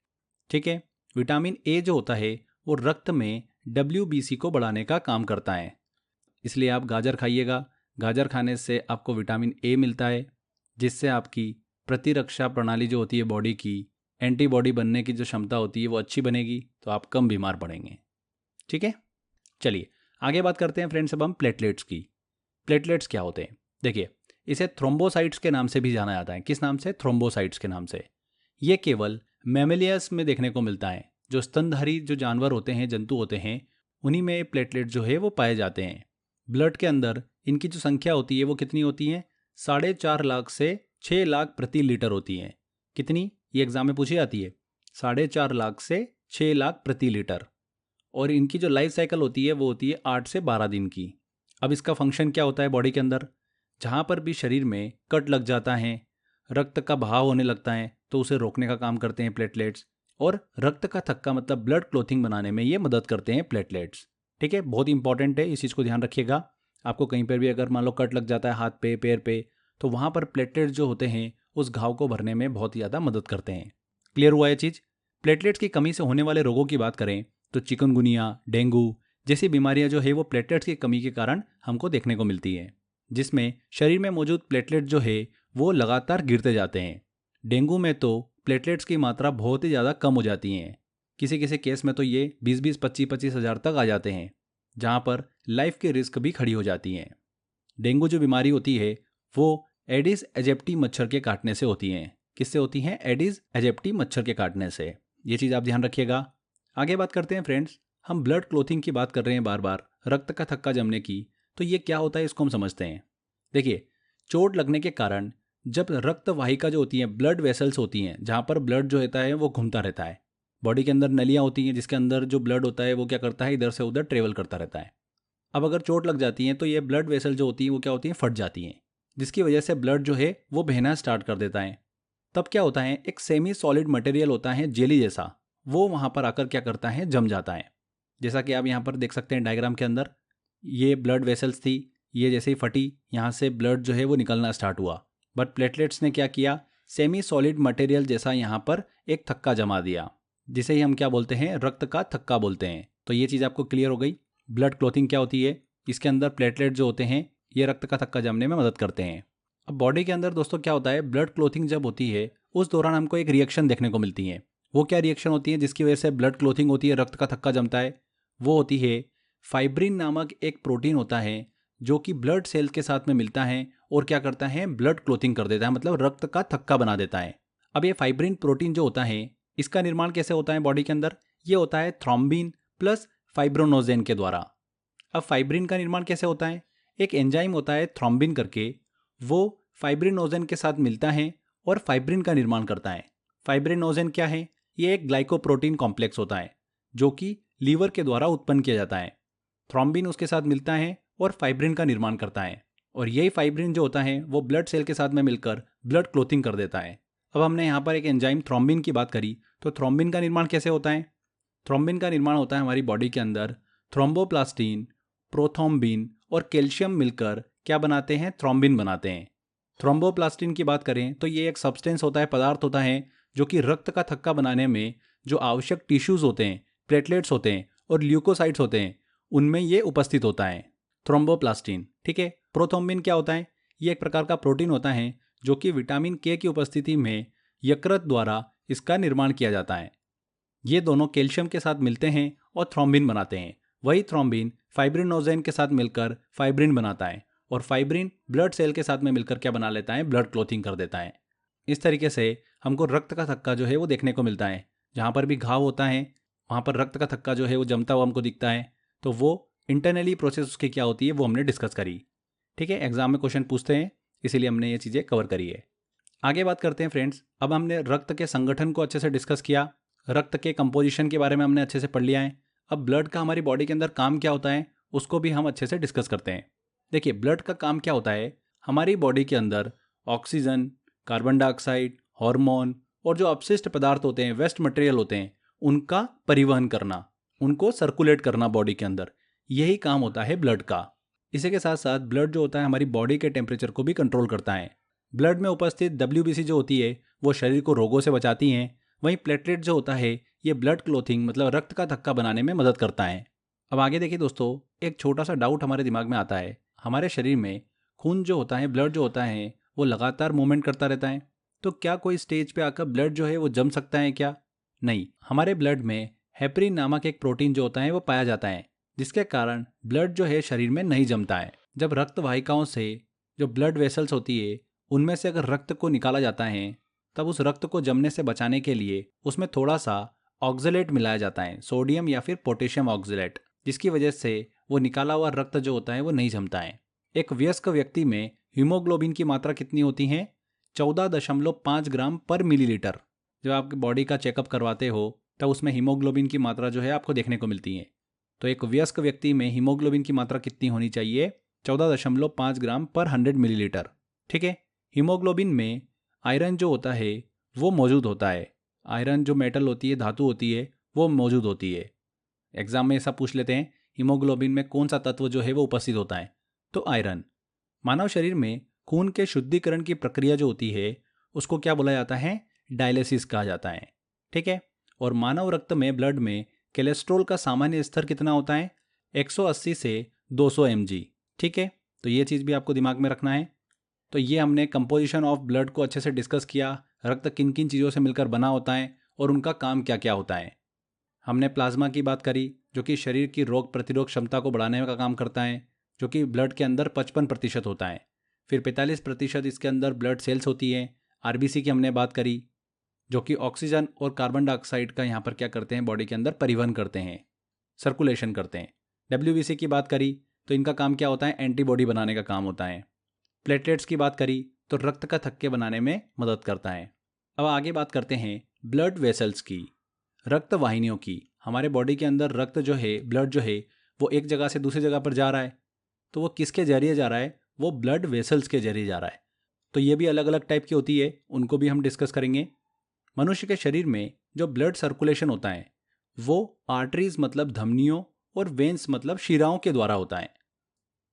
ठीक है। विटामिन ए जो होता है वो रक्त में WBC को बढ़ाने का काम करता है, इसलिए आप गाजर खाइएगा। गाजर खाने से आपको विटामिन ए मिलता है, जिससे आपकी प्रतिरक्षा प्रणाली जो होती है बॉडी की, एंटीबॉडी बनने की जो क्षमता होती है वो अच्छी बनेगी, तो आप कम बीमार पड़ेंगे, ठीक है। चलिए आगे बात करते हैं फ्रेंड्स अब हम प्लेटलेट्स की। प्लेटलेट्स क्या होते हैं, देखिए इसे थ्रोम्बोसाइट्स के नाम से भी जाना जाता है। किस नाम से, थ्रोम्बोसाइट्स के नाम से। ये केवल मैमेलियस में देखने को मिलता है, जो स्तनधारी जो जानवर होते हैं, जंतु होते हैं, उन्हीं में प्लेटलेट जो है वो पाए जाते हैं। ब्लड के अंदर इनकी जो संख्या होती है वो कितनी होती है, 4.5 लाख से 6 लाख प्रति लीटर होती है। कितनी, ये एग्जाम में पूछी जाती है, 4.5 लाख से 6 लाख प्रति लीटर। और इनकी जो लाइफ साइकिल होती है वो होती है 8 से 12 दिन की। अब इसका फंक्शन क्या होता है बॉडी के अंदर, जहाँ पर भी शरीर में कट लग जाता है, रक्त का बहाव होने लगता है, तो उसे रोकने का काम करते हैं प्लेटलेट्स। और रक्त का थक्का मतलब ब्लड क्लोथिंग बनाने में ये मदद करते हैं प्लेटलेट्स, ठीक है। बहुत इंपॉर्टेंट है, इस चीज़ को ध्यान रखिएगा। आपको कहीं पर भी अगर मान लो कट लग जाता है हाथ पे, पैर पे, तो वहाँ पर प्लेटलेट्स जो होते हैं उस घाव को भरने में बहुत ही ज़्यादा मदद करते हैं। क्लियर हुआ ये चीज़। प्लेटलेट्स की कमी से होने वाले रोगों की बात करें तो चिकनगुनिया, डेंगू जैसी बीमारियां जो है वो प्लेटलेट्स की कमी के कारण हमको देखने को मिलती है, जिसमें शरीर में मौजूद प्लेटलेट जो है वो लगातार गिरते जाते हैं। डेंगू में तो प्लेटलेट्स की मात्रा बहुत ही ज़्यादा कम हो जाती हैं। किसी किसी केस में तो ये 20-20, 25-25 हज़ार तक आ जाते हैं, जहाँ पर लाइफ के रिस्क भी खड़ी हो जाती हैं। डेंगू जो बीमारी होती है वो एडिस एजिप्टी मच्छर के काटने से होती हैं। किससे होती हैं, एडिस एजिप्टी मच्छर के काटने से। ये चीज़ आप ध्यान रखिएगा। आगे बात करते हैं फ्रेंड्स, हम ब्लड क्लोथिंग की बात कर रहे हैं बार बार, रक्त का थक्का जमने की। तो ये क्या होता है इसको हम समझते हैं। देखिए, चोट लगने के कारण जब रक्त वाहिका जो होती है, ब्लड वेसल्स होती हैं, जहाँ पर ब्लड जो होता है वो घूमता रहता है। बॉडी के अंदर नलियाँ होती हैं जिसके अंदर जो ब्लड होता है वो क्या करता है, इधर से उधर ट्रेवल करता रहता है। अब अगर चोट लग जाती है तो ये ब्लड वेसल जो होती हैं वो क्या होती हैं, फट जाती हैं, जिसकी वजह से ब्लड जो है वो बहना स्टार्ट कर देता है। तब क्या होता है, एक सेमी सॉलिड मटेरियल होता है जेली जैसा, वो वहाँ पर आकर क्या करता है, जम जाता है। जैसा कि आप यहाँ पर देख सकते हैं डायग्राम के अंदर, ये ब्लड वेसल्स थी, ये जैसे ही फटी यहाँ से ब्लड जो है वो निकलना स्टार्ट हुआ। बट प्लेटलेट्स ने क्या किया, सेमी सॉलिड मटेरियल जैसा यहाँ पर एक थक्का जमा दिया, जिसे ही हम क्या बोलते हैं, रक्त का थक्का बोलते हैं। तो ये चीज़ आपको क्लियर हो गई। ब्लड क्लोथिंग क्या होती है, इसके अंदर प्लेटलेट जो होते हैं ये रक्त का थक्का जमने में मदद करते हैं। अब बॉडी के अंदर दोस्तों क्या होता है, ब्लड क्लोथिंग जब होती है उस दौरान हमको एक रिएक्शन देखने को मिलती है। वो क्या रिएक्शन होती है जिसकी वजह से ब्लड क्लोथिंग होती है, रक्त का थक्का जमता है, वो होती है फाइब्रिन नामक एक प्रोटीन होता है जो कि ब्लड सेल के साथ में मिलता है और क्या करता है, ब्लड क्लोथिंग कर देता है, मतलब रक्त का थक्का बना देता है। अब ये फाइब्रिन प्रोटीन जो होता है इसका निर्माण कैसे होता है बॉडी के अंदर, ये होता है थ्रोम्बिन प्लस फाइब्रोनोजेन के द्वारा। अब फाइब्रिन का निर्माण कैसे होता है, एक एंजाइम होता है थ्रोम्बिन करके, वो फाइब्रिनोजेन के साथ मिलता है और फाइब्रिन का निर्माण करता है। फाइब्रिनोजेन क्या है, ये एक ग्लाइकोप्रोटीन कॉम्प्लेक्स होता है जो कि लीवर के द्वारा उत्पन्न किया जाता है। थ्रोम्बिन उसके साथ मिलता है और फाइब्रिन का निर्माण करता है, और यही फाइब्रिन जो होता है वो ब्लड सेल के साथ में मिलकर ब्लड क्लोथिंग कर देता है। अब हमने यहाँ पर एक एंजाइम थ्रोम्बिन की बात करी, तो थ्रोम्बिन का निर्माण कैसे होता है, थ्रोम्बिन का निर्माण होता है हमारी बॉडी के अंदर थ्रोम्बोप्लास्टिन, प्रोथ्रोम्बिन और कैल्शियम मिलकर क्या बनाते हैं, थ्रोम्बिन बनाते हैं। थ्रोम्बोप्लास्टिन की बात करें तो ये एक सब्सटेंस होता है, पदार्थ होता है जो कि रक्त का थक्का बनाने में जो आवश्यक टिश्यूज होते हैं, प्लेटलेट्स होते हैं और ल्यूकोसाइट्स होते हैं, उनमें ये उपस्थित होता है थ्रोम्बोप्लास्टिन। ठीक है, प्रोथ्रोम्बिन क्या होता है, ये एक प्रकार का प्रोटीन होता है जो कि विटामिन के की उपस्थिति में यकृत द्वारा इसका निर्माण किया जाता है। ये दोनों कैल्शियम के साथ मिलते हैं और थ्रोम्बिन बनाते हैं। वही थ्रोम्बिन फाइब्रिनोजेन के साथ मिलकर फाइब्रिन बनाता है, और फाइब्रिन ब्लड सेल के साथ में मिलकर क्या बना लेता है, ब्लड क्लोथिंग कर देता है। इस तरीके से हमको रक्त का थक्का जो है वो देखने को मिलता है। जहाँ पर भी घाव होता है वहाँ पर रक्त का थक्का जो है वो जमता हुआ हमको दिखता है। तो वो इंटरनली प्रोसेस उसकी क्या होती है वो हमने डिस्कस करी। ठीक है, एग्जाम में क्वेश्चन पूछते हैं, इसीलिए हमने ये चीज़ें कवर करी है। आगे बात करते हैं फ्रेंड्स। अब हमने रक्त के संगठन को अच्छे से डिस्कस किया, रक्त के कंपोजिशन के बारे में हमने अच्छे से पढ़ लिया है। अब ब्लड का हमारी बॉडी के अंदर काम क्या होता है उसको भी हम अच्छे से डिस्कस करते हैं। देखिए, ब्लड का काम क्या होता है, हमारी बॉडी के अंदर ऑक्सीजन, कार्बन डाइऑक्साइड, हार्मोन और जो अपशिष्ट पदार्थ होते हैं, वेस्ट मटेरियल होते हैं, उनका परिवहन करना, उनको सर्कुलेट करना बॉडी के अंदर, यही काम होता है ब्लड का। इसी के साथ साथ ब्लड जो होता है हमारी बॉडी के टेम्परेचर को भी कंट्रोल करता है। ब्लड में उपस्थित WBC जो होती है वो शरीर को रोगों से बचाती हैं। वहीं प्लेटलेट जो होता है ये ब्लड क्लोथिंग मतलब रक्त का थक्का बनाने में मदद करता है। अब आगे देखिए दोस्तों, एक छोटा सा डाउट हमारे दिमाग में आता है, हमारे शरीर में खून जो होता है, ब्लड जो होता है वो लगातार मूवमेंट करता रहता है, तो क्या कोई स्टेज पे आकर ब्लड जो है वो जम सकता है क्या? नहीं, हमारे ब्लड में हेपरिन नामक एक प्रोटीन जो होता है वो पाया जाता है, जिसके कारण ब्लड जो है शरीर में नहीं जमता है। जब रक्त वाहिकाओं से जो ब्लड वेसल्स होती है उनमें से अगर रक्त को निकाला जाता है, तब उस रक्त को जमने से बचाने के लिए उसमें थोड़ा सा ऑक्जेलेट मिलाया जाता है, सोडियम या फिर पोटेशियम ऑक्जेलेट, जिसकी वजह से वो निकाला हुआ रक्त जो होता है वो नहीं जमता है। एक वयस्क व्यक्ति में हीमोग्लोबिन की मात्रा कितनी होती है? 14.5 ग्राम पर मिलीलीटर। जब आप बॉडी का चेकअप करवाते हो तब उसमें हीमोग्लोबिन की मात्रा जो है आपको देखने को मिलती है। तो एक वयस्क व्यक्ति में हीमोग्लोबिन की मात्रा कितनी होनी चाहिए? 14.5 ग्राम पर 100 मिलीलीटर। ठीक है, हीमोग्लोबिन में आयरन जो होता है वो मौजूद होता है। आयरन जो मेटल होती है, धातु होती है, वो मौजूद होती है। एग्जाम में ऐसा पूछ लेते हैं, हीमोग्लोबिन में कौन सा तत्व जो है वो उपस्थित होता है? तो आयरन। मानव शरीर में खून के शुद्धिकरण की प्रक्रिया जो होती है उसको क्या बोला जाता है? डायलिसिस कहा जाता है। ठीक है, और मानव रक्त में, ब्लड में कोलेस्ट्रॉल का सामान्य स्तर कितना होता है? 180 से 200 mg। ठीक है, तो ये चीज़ भी आपको दिमाग में रखना है। तो ये हमने कंपोजिशन ऑफ ब्लड को अच्छे से डिस्कस किया, रक्त किन किन चीज़ों से मिलकर बना होता है और उनका काम क्या क्या होता है। हमने प्लाज्मा की बात करी जो कि शरीर की रोग प्रतिरोध क्षमता को बढ़ाने का काम करता है, जो कि ब्लड के अंदर 55% होता है। फिर 45% इसके अंदर ब्लड सेल्स होती है। RBC की हमने बात करी जो कि ऑक्सीजन और कार्बन डाइऑक्साइड का यहाँ पर क्या करते हैं, बॉडी के अंदर परिवहन करते हैं, सर्कुलेशन करते हैं। WBC की बात करी तो इनका काम क्या होता है? एंटीबॉडी बनाने का काम होता है। प्लेटलेट्स की बात करी तो रक्त का थक्के बनाने में मदद करता है। अब आगे बात करते हैं ब्लड वेसल्स की, रक्त वाहिनियों की। हमारे बॉडी के अंदर रक्त जो है, ब्लड जो है वो एक जगह से दूसरी जगह पर जा रहा है, तो वो किसके जरिए जा रहा है? वो ब्लड वेसल्स के जरिए जा रहा है। तो ये भी अलग अलग टाइप की होती है, उनको भी हम डिस्कस करेंगे। मनुष्य के शरीर में जो ब्लड सर्कुलेशन होता है वो आर्टरीज मतलब धमनियों और वेन्स मतलब शिराओं के द्वारा होता है।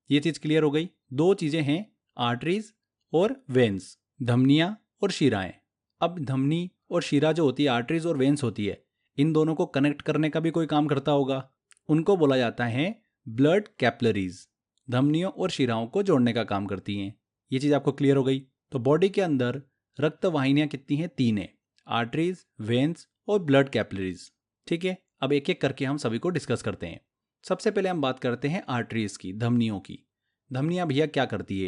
ये चीज़ क्लियर हो गई। दो चीज़ें हैं, आर्टरीज और वेन्स, धमनियाँ और शिराएं। अब धमनी और शिरा जो होती है, आर्टरीज और वेन्स होती है, इन दोनों को कनेक्ट करने का भी कोई काम करता होगा, उनको बोला जाता है ब्लड कैपिलरीज। धमनियों और शिराओं को जोड़ने का काम करती हैं। ये चीज़ आपको क्लियर हो गई। तो बॉडी के अंदर रक्त वाहिनियाँ कितनी हैं? 3 हैं, आर्टरीज, वेन्स और ब्लड कैपिलरीज। ठीक है, अब एक एक करके हम सभी को डिस्कस करते हैं। सबसे पहले हम बात करते हैं आर्टरीज की, धमनियों की। धमनियाँ भैया क्या करती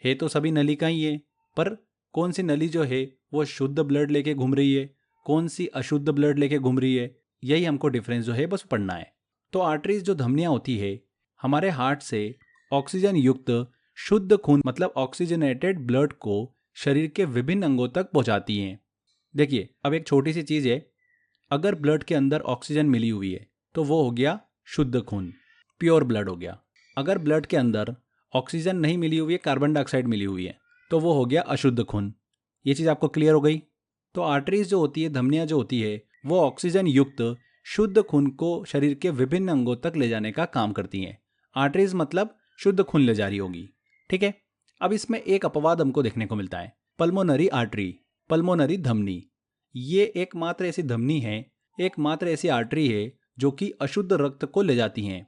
है तो सभी नली का ही है, पर कौन सी नली जो है वो शुद्ध ब्लड लेके घूम रही है, कौन सी अशुद्ध ब्लड लेके घूम रही है, यही हमको डिफरेंस जो है बस पढ़ना है। तो आर्टरीज जो धमनियाँ होती है हमारे हार्ट से ऑक्सीजन युक्त शुद्ध खून मतलब ऑक्सीजनेटेड ब्लड को शरीर के विभिन्न अंगों तक पहुंचाती हैं। देखिए अब एक छोटी सी चीज़ है, अगर ब्लड के अंदर ऑक्सीजन मिली हुई है तो वो हो गया शुद्ध खून, प्योर ब्लड हो गया। अगर ब्लड के अंदर ऑक्सीजन नहीं मिली हुई है, कार्बन डाइऑक्साइड मिली हुई है, तो वो हो गया अशुद्ध खून। ये चीज़ आपको क्लियर हो गई। तो आर्टरीज जो होती है, धमनियाँ जो होती है, वो ऑक्सीजन युक्त शुद्ध खून को शरीर के विभिन्न अंगों तक ले जाने का काम करती हैं। आर्टरीज मतलब शुद्ध खून ले जा रही होगी, ठीक है। अब इसमें एक अपवाद हमको देखने को मिलता है, पल्मोनरी आर्टरी, पल्मोनरी धमनी। ये एकमात्र ऐसी धमनी है, एकमात्र ऐसी आर्टरी है जो कि अशुद्ध रक्त को ले जाती हैं।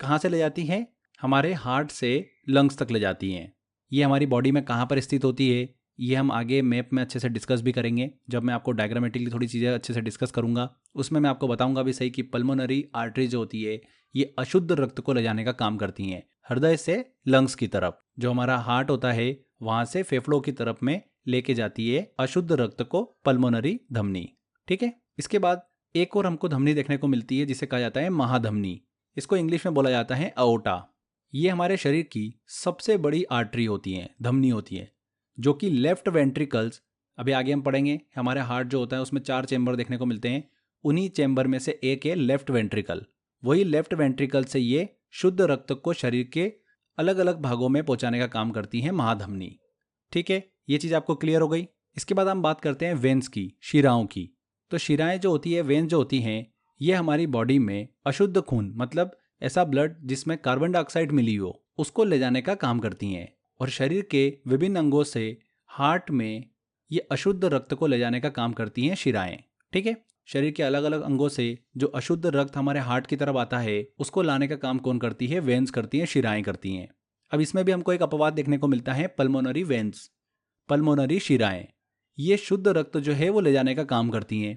कहाँ से ले जाती हैं? हमारे हार्ट से लंग्स तक ले जाती हैं। ये हमारी बॉडी में कहाँ पर स्थित होती है, ये हम आगे मैप में अच्छे से डिस्कस भी करेंगे। जब मैं आपको डायग्रामेटिकली थोड़ी चीज़ें अच्छे से डिस्कस करूंगा उसमें मैं आपको बताऊंगा भी सही कि पल्मोनरी आर्टरी जो होती है ये अशुद्ध रक्त को ले जाने का काम करती हैं, हृदय से लंग्स की तरफ। जो हमारा हार्ट होता है वहाँ से फेफड़ों की तरफ में लेके जाती है अशुद्ध रक्त को पल्मोनरी धमनी, ठीक है। इसके बाद एक और हमको धमनी देखने को मिलती है जिसे कहा जाता है महाधमनी। इसको इंग्लिश में बोला जाता है अओर्टा। ये हमारे शरीर की सबसे बड़ी आर्टरी होती है, धमनी होती है, जो कि लेफ्ट वेंट्रिकल्स, अभी आगे हम पढ़ेंगे, हमारे हार्ट जो होता है उसमें 4 चैम्बर देखने को मिलते हैं, उन्हीं चैम्बर में से एक है लेफ्ट वेंट्रिकल। वही लेफ्ट वेंट्रिकल से ये शुद्ध रक्त को शरीर के अलग अलग भागों में पहुंचाने का काम करती है महाधमनी, ठीक है। ये चीज़ आपको क्लियर हो गई। इसके बाद हम बात करते हैं वेन्स की, शिराओं की। तो शिराएं जो होती है, वेन जो होती हैं, ये हमारी बॉडी में अशुद्ध खून मतलब ऐसा ब्लड जिसमें कार्बन डाइऑक्साइड मिली हो उसको ले जाने का काम करती हैं, और शरीर के विभिन्न अंगों से हार्ट में ये अशुद्ध रक्त को ले जाने का काम करती हैं शिराएं, ठीक है। शरीर के अलग अलग अंगों से जो अशुद्ध रक्त हमारे हार्ट की तरफ आता है उसको लाने का काम कौन करती है? वेन्स करती हैं, शिराएं करती हैं। अब इसमें भी हमको एक अपवाद देखने को मिलता है, पल्मोनरी वेन्स, पल्मोनरी शिराएं। ये शुद्ध रक्त जो है वो ले जाने का काम करती हैं।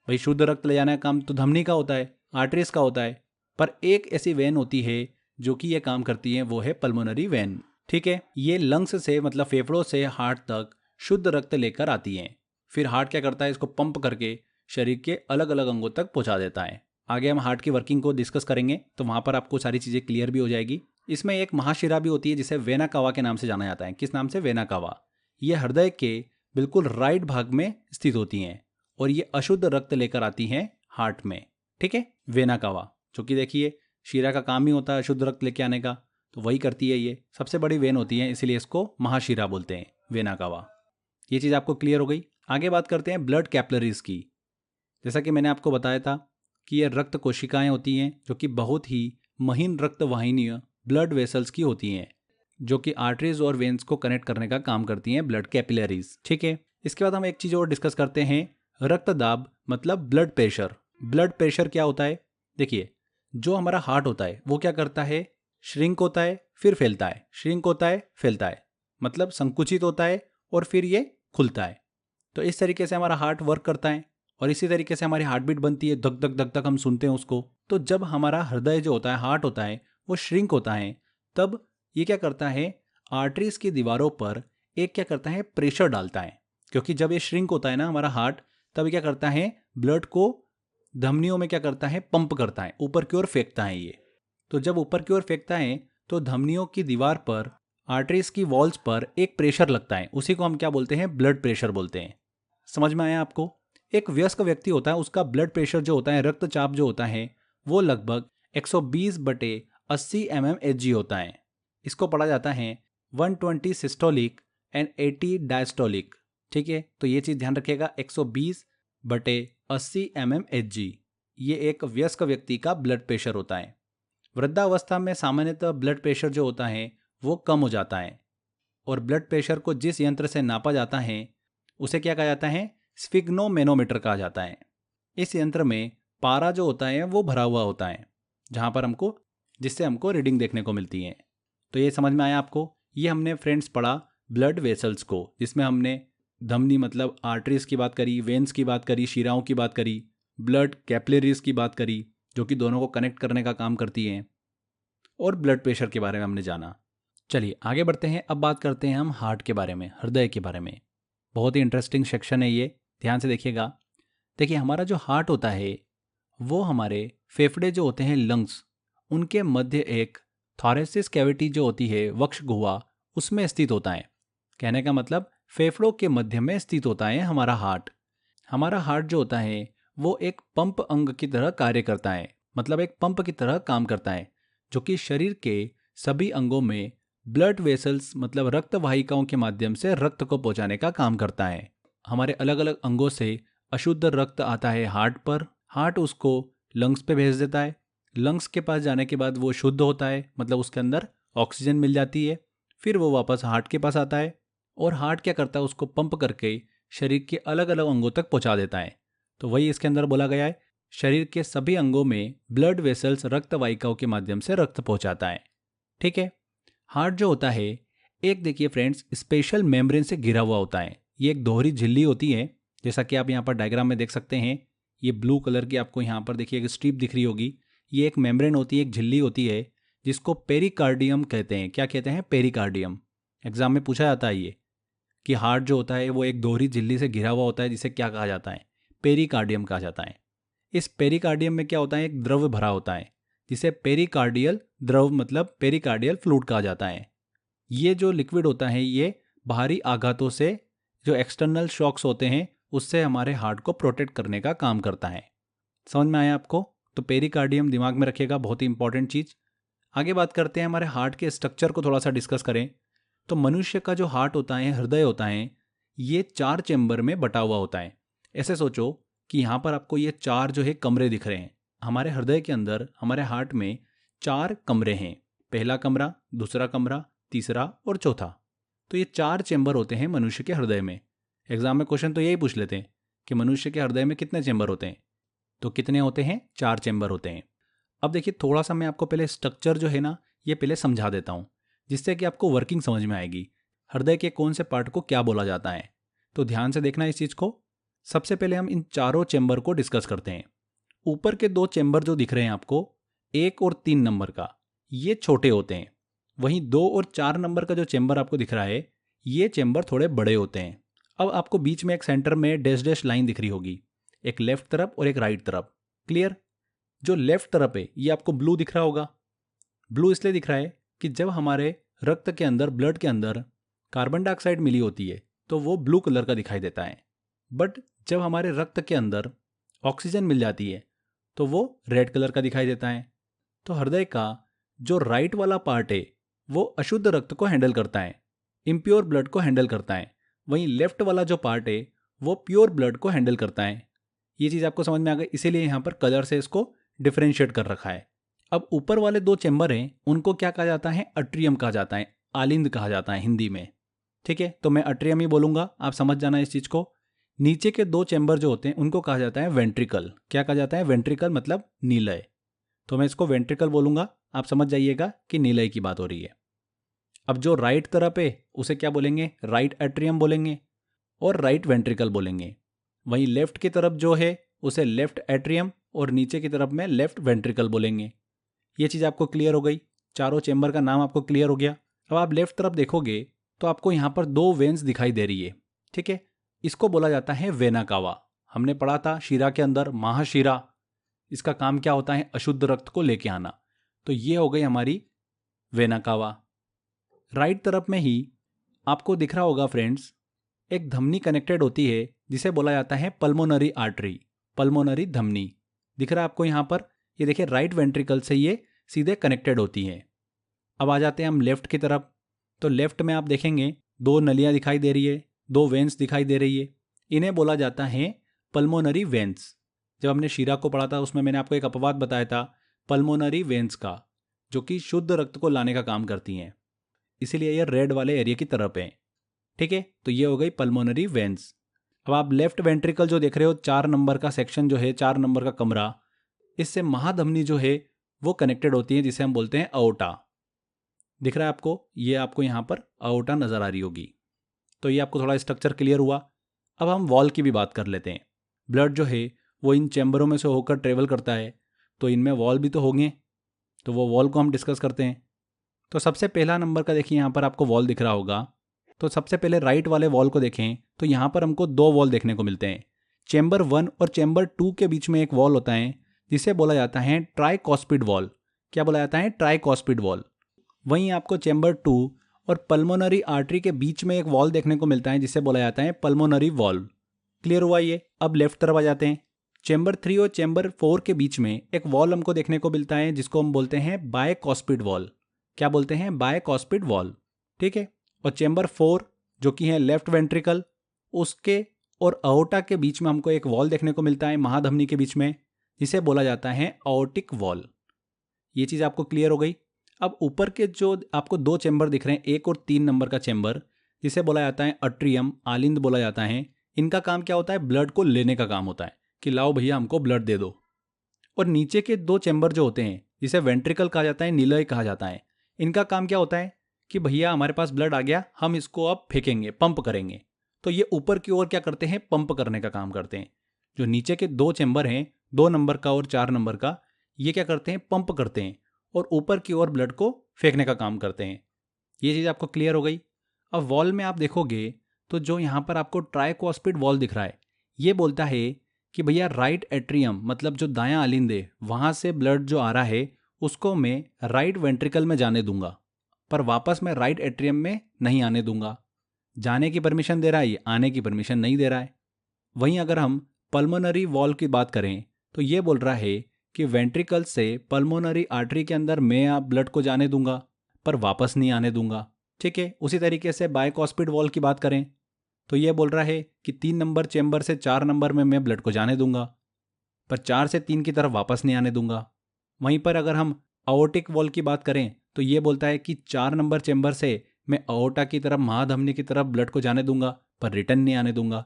भाई शुद्ध रक्त ले जाने का काम तो धमनी का होता है, आर्टरीज का होता है, पर एक ऐसी वेन होती है जो कि ये काम करती है, वो है पल्मोनरी वेन, ठीक है। ये लंग्स से मतलब फेफड़ों से हार्ट तक शुद्ध रक्त लेकर आती हैं। फिर हार्ट क्या करता है? इसको पंप करके शरीर के अलग अलग अंगों तक पहुंचा देता है। आगे हम हार्ट की वर्किंग को डिस्कस करेंगे तो वहां पर आपको सारी चीज़ें क्लियर भी हो जाएगी। इसमें एक महाशिरा भी होती है जिसे वेना कावा के नाम से जाना जाता है। किस नाम से? Vena cava. ये हृदय के बिल्कुल राइट भाग में स्थित होती हैं और ये अशुद्ध रक्त लेकर आती हैं हार्ट में, ठीक है। वेना कावा, जो कि देखिए शिरा का काम ही होता है शुद्ध रक्त लेके आने का, तो वही करती है। ये सबसे बड़ी वेन होती है, इसीलिए इसको महाशिरा बोलते हैं, वेना कावा। ये चीज़ आपको क्लियर हो गई। आगे बात करते हैं ब्लड कैपिलरीज की। जैसा कि मैंने आपको बताया था कि ये रक्त कोशिकाएं होती हैं जो कि बहुत ही महीन रक्त वाहिनियाँ ब्लड वेसल्स की होती हैं, जो कि आर्टरीज और वेन्स को कनेक्ट करने का काम करती हैं, ब्लड कैपिलरीज, ठीक है। इसके बाद हम एक चीज़ और डिस्कस करते हैं, रक्तदाब मतलब ब्लड प्रेशर। ब्लड प्रेशर क्या होता है? देखिए जो हमारा हार्ट होता है वो क्या करता है? श्रिंक होता है फिर फैलता है, श्रिंक होता है फैलता है, मतलब संकुचित होता है और फिर ये खुलता है। तो इस तरीके से हमारा हार्ट वर्क करता है और इसी तरीके से हमारी हार्ट बीट बनती है, धक धक धक धक हम सुनते हैं उसको। तो जब हमारा हृदय जो होता है, हार्ट होता है, वो श्रिंक होता है, तब ये क्या करता है? आर्टरीज की दीवारों पर एक क्या करता है? प्रेशर डालता है। क्योंकि जब ये श्रिंक होता है ना हमारा हार्ट, तब ये क्या करता है? ब्लड को धमनियों में क्या करता है? पंप करता है, ऊपर की ओर फेंकता है ये। तो जब ऊपर की ओर फेंकता है तो धमनियों की दीवार पर, आर्टरीज की वॉल्स पर एक प्रेशर लगता है, उसी को हम क्या बोलते हैं? ब्लड प्रेशर बोलते हैं। समझ में आया आपको? एक वयस्क व्यक्ति होता है, उसका ब्लड प्रेशर जो होता है, रक्तचाप जो होता है, वो लगभग 120/80 mmHg होता है। इसको पढ़ा जाता है 120 सिस्टोलिक एंड 80 डायस्टोलिक, ठीक है। तो ये चीज़ ध्यान रखिएगा, 120/80 mmHg ये एक वयस्क व्यक्ति का ब्लड प्रेशर होता है। वृद्धावस्था में सामान्यतः ब्लड प्रेशर जो होता है वो कम हो जाता है, और ब्लड प्रेशर को जिस यंत्र से नापा जाता है उसे क्या कहा जाता है? स्फिग्नोमेनोमीटर कहा जाता है। इस यंत्र में पारा जो होता है वो भरा हुआ होता है, जहाँ पर जिससे हमको रीडिंग देखने को मिलती है। तो ये समझ में आया आपको? ये हमने फ्रेंड्स पढ़ा ब्लड वेसल्स को, जिसमें हमने धमनी मतलब आर्टरीज की बात करी, वेन्स की बात करी, शिराओं की बात करी, ब्लड कैपिलरीज की बात करी, जो कि दोनों को कनेक्ट करने का काम करती हैं, और ब्लड प्रेशर के बारे में हमने जाना। चलिए आगे बढ़ते हैं। अब बात करते हैं हम हार्ट के बारे में, हृदय के बारे में। बहुत ही इंटरेस्टिंग सेक्शन है ये, ध्यान से देखिएगा। देखिए हमारा जो हार्ट होता है वो हमारे फेफड़े जो होते हैं, लंग्स, उनके मध्य एक थॉरेसिस कैविटी जो होती है, वक्ष गुहा, उसमें स्थित होता है। कहने का मतलब फेफड़ों के मध्य में स्थित होता है हमारा हार्ट। हमारा हार्ट जो होता है वो एक पंप अंग की तरह कार्य करता है, मतलब एक पंप की तरह काम करता है, जो कि शरीर के सभी अंगों में ब्लड वेसल्स मतलब रक्त वाहिकाओं के माध्यम से रक्त को पहुंचाने का काम करता है। हमारे अलग अलग अंगों से अशुद्ध रक्त आता है हार्ट पर, हार्ट उसको लंग्स पे भेज देता है। लंग्स के पास जाने के बाद वो शुद्ध होता है, मतलब उसके अंदर ऑक्सीजन मिल जाती है। फिर वो वापस हार्ट के पास आता है और हार्ट क्या करता है, उसको पंप करके शरीर के अलग अलग अंगों तक पहुंचा देता है। तो वही इसके अंदर बोला गया है, शरीर के सभी अंगों में ब्लड वेसल्स रक्त वाहिकाओं के माध्यम से रक्त पहुंचाता है। ठीक है। हार्ट जो होता है एक, देखिए फ्रेंड्स, स्पेशल मेम्ब्रेन से घिरा हुआ होता है। ये एक दोहरी झिल्ली होती है, जैसा कि आप यहाँ पर डायग्राम में देख सकते हैं। ये ब्लू कलर की आपको यहाँ पर देखिए एक स्ट्रिप दिख रही होगी। ये एक मेम्ब्रेन होती है, एक झिल्ली होती है, जिसको पेरिकार्डियम कहते हैं। क्या कहते हैं? पेरिकार्डियम। एग्जाम में पूछा जाता है ये कि हार्ट जो होता है वो एक दोहरी झिल्ली से घिरा हुआ होता है, जिसे क्या कहा जाता है? पेरिकार्डियम कहा जाता है। इस पेरिकार्डियम में क्या होता है? एक द्रव भरा होता है, जिसे पेरिकार्डियल द्रव मतलब पेरिकार्डियल फ्लूइड कहा जाता है। ये जो लिक्विड होता है ये बाहरी आघातों से, जो एक्सटर्नल शॉक्स होते हैं, उससे हमारे हार्ट को प्रोटेक्ट करने का काम करता है। समझ में आया आपको? तो पेरिकार्डियम दिमाग में रखिएगा, बहुत ही इंपॉर्टेंट चीज़। आगे बात करते हैं हमारे हार्ट के स्ट्रक्चर को थोड़ा सा डिस्कस करें। तो मनुष्य का जो हार्ट होता है, हृदय होता है, ये 4 चेंबर में बटा हुआ होता है। ऐसे सोचो कि यहाँ पर आपको ये 4 जो है कमरे दिख रहे हैं। हमारे हृदय के अंदर, हमारे हार्ट में 4 कमरे हैं। पहला कमरा, दूसरा कमरा, तीसरा और चौथा। तो ये 4 चेंबर होते हैं मनुष्य के हृदय में। एग्जाम में क्वेश्चन तो यही पूछ लेते हैं कि मनुष्य के हृदय में कितने चेंबर होते हैं। तो कितने होते हैं? 4 चेंबर होते हैं। अब देखिए थोड़ा सा मैं आपको पहले स्ट्रक्चर जो है ना, ये पहले समझा देता हूँ, जिससे कि आपको वर्किंग समझ में आएगी, हृदय के कौन से पार्ट को क्या बोला जाता है। तो ध्यान से देखना इस चीज़ को। सबसे पहले हम इन चारों चेंबर को डिस्कस करते हैं। ऊपर के 2 चेंबर जो दिख रहे हैं आपको, 1 और 3 नंबर का, ये छोटे होते हैं। वहीं 2 और 4 नंबर का जो चेंबर आपको दिख रहा है, ये चेंबर थोड़े बड़े होते हैं। अब आपको बीच में एक सेंटर में डैश डैश लाइन दिख रही होगी, एक लेफ्ट तरफ और एक राइट तरफ। क्लियर? जो लेफ्ट तरफ है ये आपको ब्लू दिख रहा होगा। ब्लू इसलिए दिख रहा है कि जब हमारे रक्त के अंदर, ब्लड के अंदर कार्बन डाइऑक्साइड मिली होती है तो वो ब्लू कलर का दिखाई देता है। बट जब हमारे रक्त के अंदर ऑक्सीजन मिल जाती है तो वो रेड कलर का दिखाई देता है। तो हृदय का जो राइट वाला पार्ट है वो अशुद्ध रक्त को हैंडल करता है, इम्प्योर ब्लड को हैंडल करता है। वहीं लेफ्ट वाला जो पार्ट है वो प्योर ब्लड को हैंडल करता है। ये चीज़ आपको समझ में आ गई, इसीलिए यहाँ पर कलर से इसको डिफरेंशिएट कर रखा है। अब ऊपर वाले 2 चेंबर हैं, उनको क्या कहा जाता है? अट्रियम कहा जाता है, आलिंद कहा जाता है हिंदी में। ठीक है, तो मैं अट्रियम ही बोलूंगा, आप समझ जाना इस चीज़ को। नीचे के 2 चेंबर जो होते हैं उनको कहा जाता है वेंट्रिकल। क्या कहा जाता है? वेंट्रिकल मतलब नीलय। तो मैं इसको वेंट्रिकल बोलूंगा, आप समझ जाइएगा कि नीलय की बात हो रही है। अब जो राइट तरफ है उसे क्या बोलेंगे? राइट एट्रियम बोलेंगे और राइट वेंट्रिकल बोलेंगे। वहीं लेफ्ट की तरफ जो है उसे लेफ्ट एट्रियम और नीचे की तरफ में लेफ्ट वेंट्रिकल बोलेंगे। ये चीज़ आपको क्लियर हो गई, चारों चेंबर का नाम आपको क्लियर हो गया। अब आप लेफ्ट तरफ देखोगे तो आपको यहाँ पर 2 वेन्स दिखाई दे रही है। ठीक है, इसको बोला जाता है वेना कावा। हमने पढ़ा था शिरा के अंदर, महाशिरा, इसका काम क्या होता है? अशुद्ध रक्त को लेके आना। तो ये हो गई हमारी वेना कावा। राइट तरफ में ही आपको दिख रहा होगा फ्रेंड्स, एक धमनी कनेक्टेड होती है जिसे बोला जाता है पल्मोनरी आर्टरी, पल्मोनरी धमनी। दिख रहा है आपको यहाँ पर? ये देखिए राइट वेंट्रिकल से ये सीधे कनेक्टेड होती है। अब आ जाते हैं हम लेफ्ट की तरफ। तो लेफ्ट में आप देखेंगे 2 नलियाँ दिखाई दे रही है, 2 वेन्स दिखाई दे रही है। इन्हें बोला जाता है पल्मोनरी वेन्स। जब हमने शीरा को पढ़ा था उसमें मैंने आपको एक अपवाद बताया था पल्मोनरी वेन्स का, जो कि शुद्ध रक्त को लाने का काम करती हैं। इसीलिए ये रेड वाले एरिया की तरफ है। ठीक है, तो ये हो गई पल्मोनरी वेन्स। अब आप लेफ्ट वेंट्रिकल जो देख रहे हो, 4 नंबर का सेक्शन जो है, 4 नंबर का कमरा, इससे महाधमनी जो है वो कनेक्टेड होती है, जिसे हम बोलते हैं अओर्टा। दिख रहा है आपको? ये आपको यहाँ पर अओर्टा नजर आ रही होगी। तो ये आपको थोड़ा स्ट्रक्चर क्लियर हुआ। अब हम वॉल की भी बात कर लेते हैं। ब्लड जो है वो इन चैम्बरों में से होकर ट्रेवल करता है, तो इनमें वॉल भी तो होंगे। तो वो वॉल को हम डिस्कस करते हैं। तो सबसे पहला नंबर का देखिए, यहाँ पर आपको वॉल दिख रहा होगा। तो सबसे पहले राइट वाले वॉल को देखें तो यहाँ पर हमको दो वॉल देखने को मिलते हैं। चैम्बर 1 और चैम्बर 2 के बीच में एक वॉल होता है जिसे बोला जाता है ट्राइकॉस्पिड वॉल। क्या बोला जाता है? Tricuspid wall. वहीं आपको चैम्बर 2 और पल्मोनरी आर्टरी के बीच में एक वॉल देखने को मिलता है जिसे बोला जाता है पल्मोनरी वॉल। क्लियर हुआ ये? अब लेफ्ट तरफ आ जाते हैं। चैम्बर 3 और चैम्बर 4 के बीच में एक वॉल हमको देखने को मिलता है जिसको हम बोलते हैं बायकॉस्पिड वॉल। क्या बोलते हैं? बायकॉस्पिड वॉल। ठीक है। और चैम्बर 4 जो कि है लेफ्ट वेंट्रिकल, उसके और अओर्टा के बीच में हमको एक वॉल देखने को मिलता है महाधमनी के बीच में, जिसे बोला जाता है अओर्टिक वॉल। ये चीज़ आपको क्लियर हो गई। अब ऊपर के जो आपको दो चैम्बर दिख रहे हैं, 1 और 3 नंबर का चैम्बर, जिसे बोला जाता है अट्रियम, आलिंद बोला जाता है। इनका काम क्या होता है? ब्लड को लेने का काम होता है कि लाओ भैया हमको ब्लड दे दो। और नीचे के दो चैम्बर जो होते हैं, जिसे वेंट्रिकल कहा जाता है, निलय कहा जाता है, इनका काम क्या होता है कि भैया हमारे पास ब्लड आ गया, हम इसको अब फेंकेंगे, पंप करेंगे। तो ये ऊपर की ओर क्या करते हैं? पंप करने का काम करते हैं। जो नीचे के दो चैम्बर हैं, 2 नंबर का और 4 नंबर का, ये क्या करते हैं? पंप करते हैं और ऊपर की ओर ब्लड को फेंकने का काम करते हैं। ये चीज़ आपको क्लियर हो गई। अब वॉल में आप देखोगे तो जो यहाँ पर आपको ट्राइकॉस्पिड वॉल दिख रहा है, ये बोलता है कि भैया राइट एट्रियम, मतलब जो दायां आलिंद है, वहाँ से ब्लड जो आ रहा है उसको मैं राइट वेंट्रिकल में जाने दूंगा, पर वापस मैं राइट एट्रियम में नहीं आने दूंगा। जाने की परमिशन दे रहा है ये, आने की परमिशन नहीं दे रहा है। वहीं अगर हम पल्मोनरी वॉल की बात करें तो ये बोल रहा है कि वेंट्रिकल से पल्मोनरी आर्टरी के अंदर मैं आप ब्लड को जाने दूंगा, पर वापस नहीं आने दूंगा। ठीक है। उसी तरीके से बायकॉस्पिड वॉल की बात करें तो ये बोल रहा है कि 3 नंबर चैम्बर से 4 नंबर में मैं ब्लड को जाने दूंगा, पर 4 से 3 की तरफ वापस नहीं आने दूंगा। वहीं पर अगर हम अओर्टिक वॉल की बात करें तो ये बोलता है कि 4 नंबर चैम्बर से मैं अओर्टा की तरफ, महाधमनी की तरफ ब्लड को जाने दूंगा, पर रिटर्न नहीं आने दूंगा।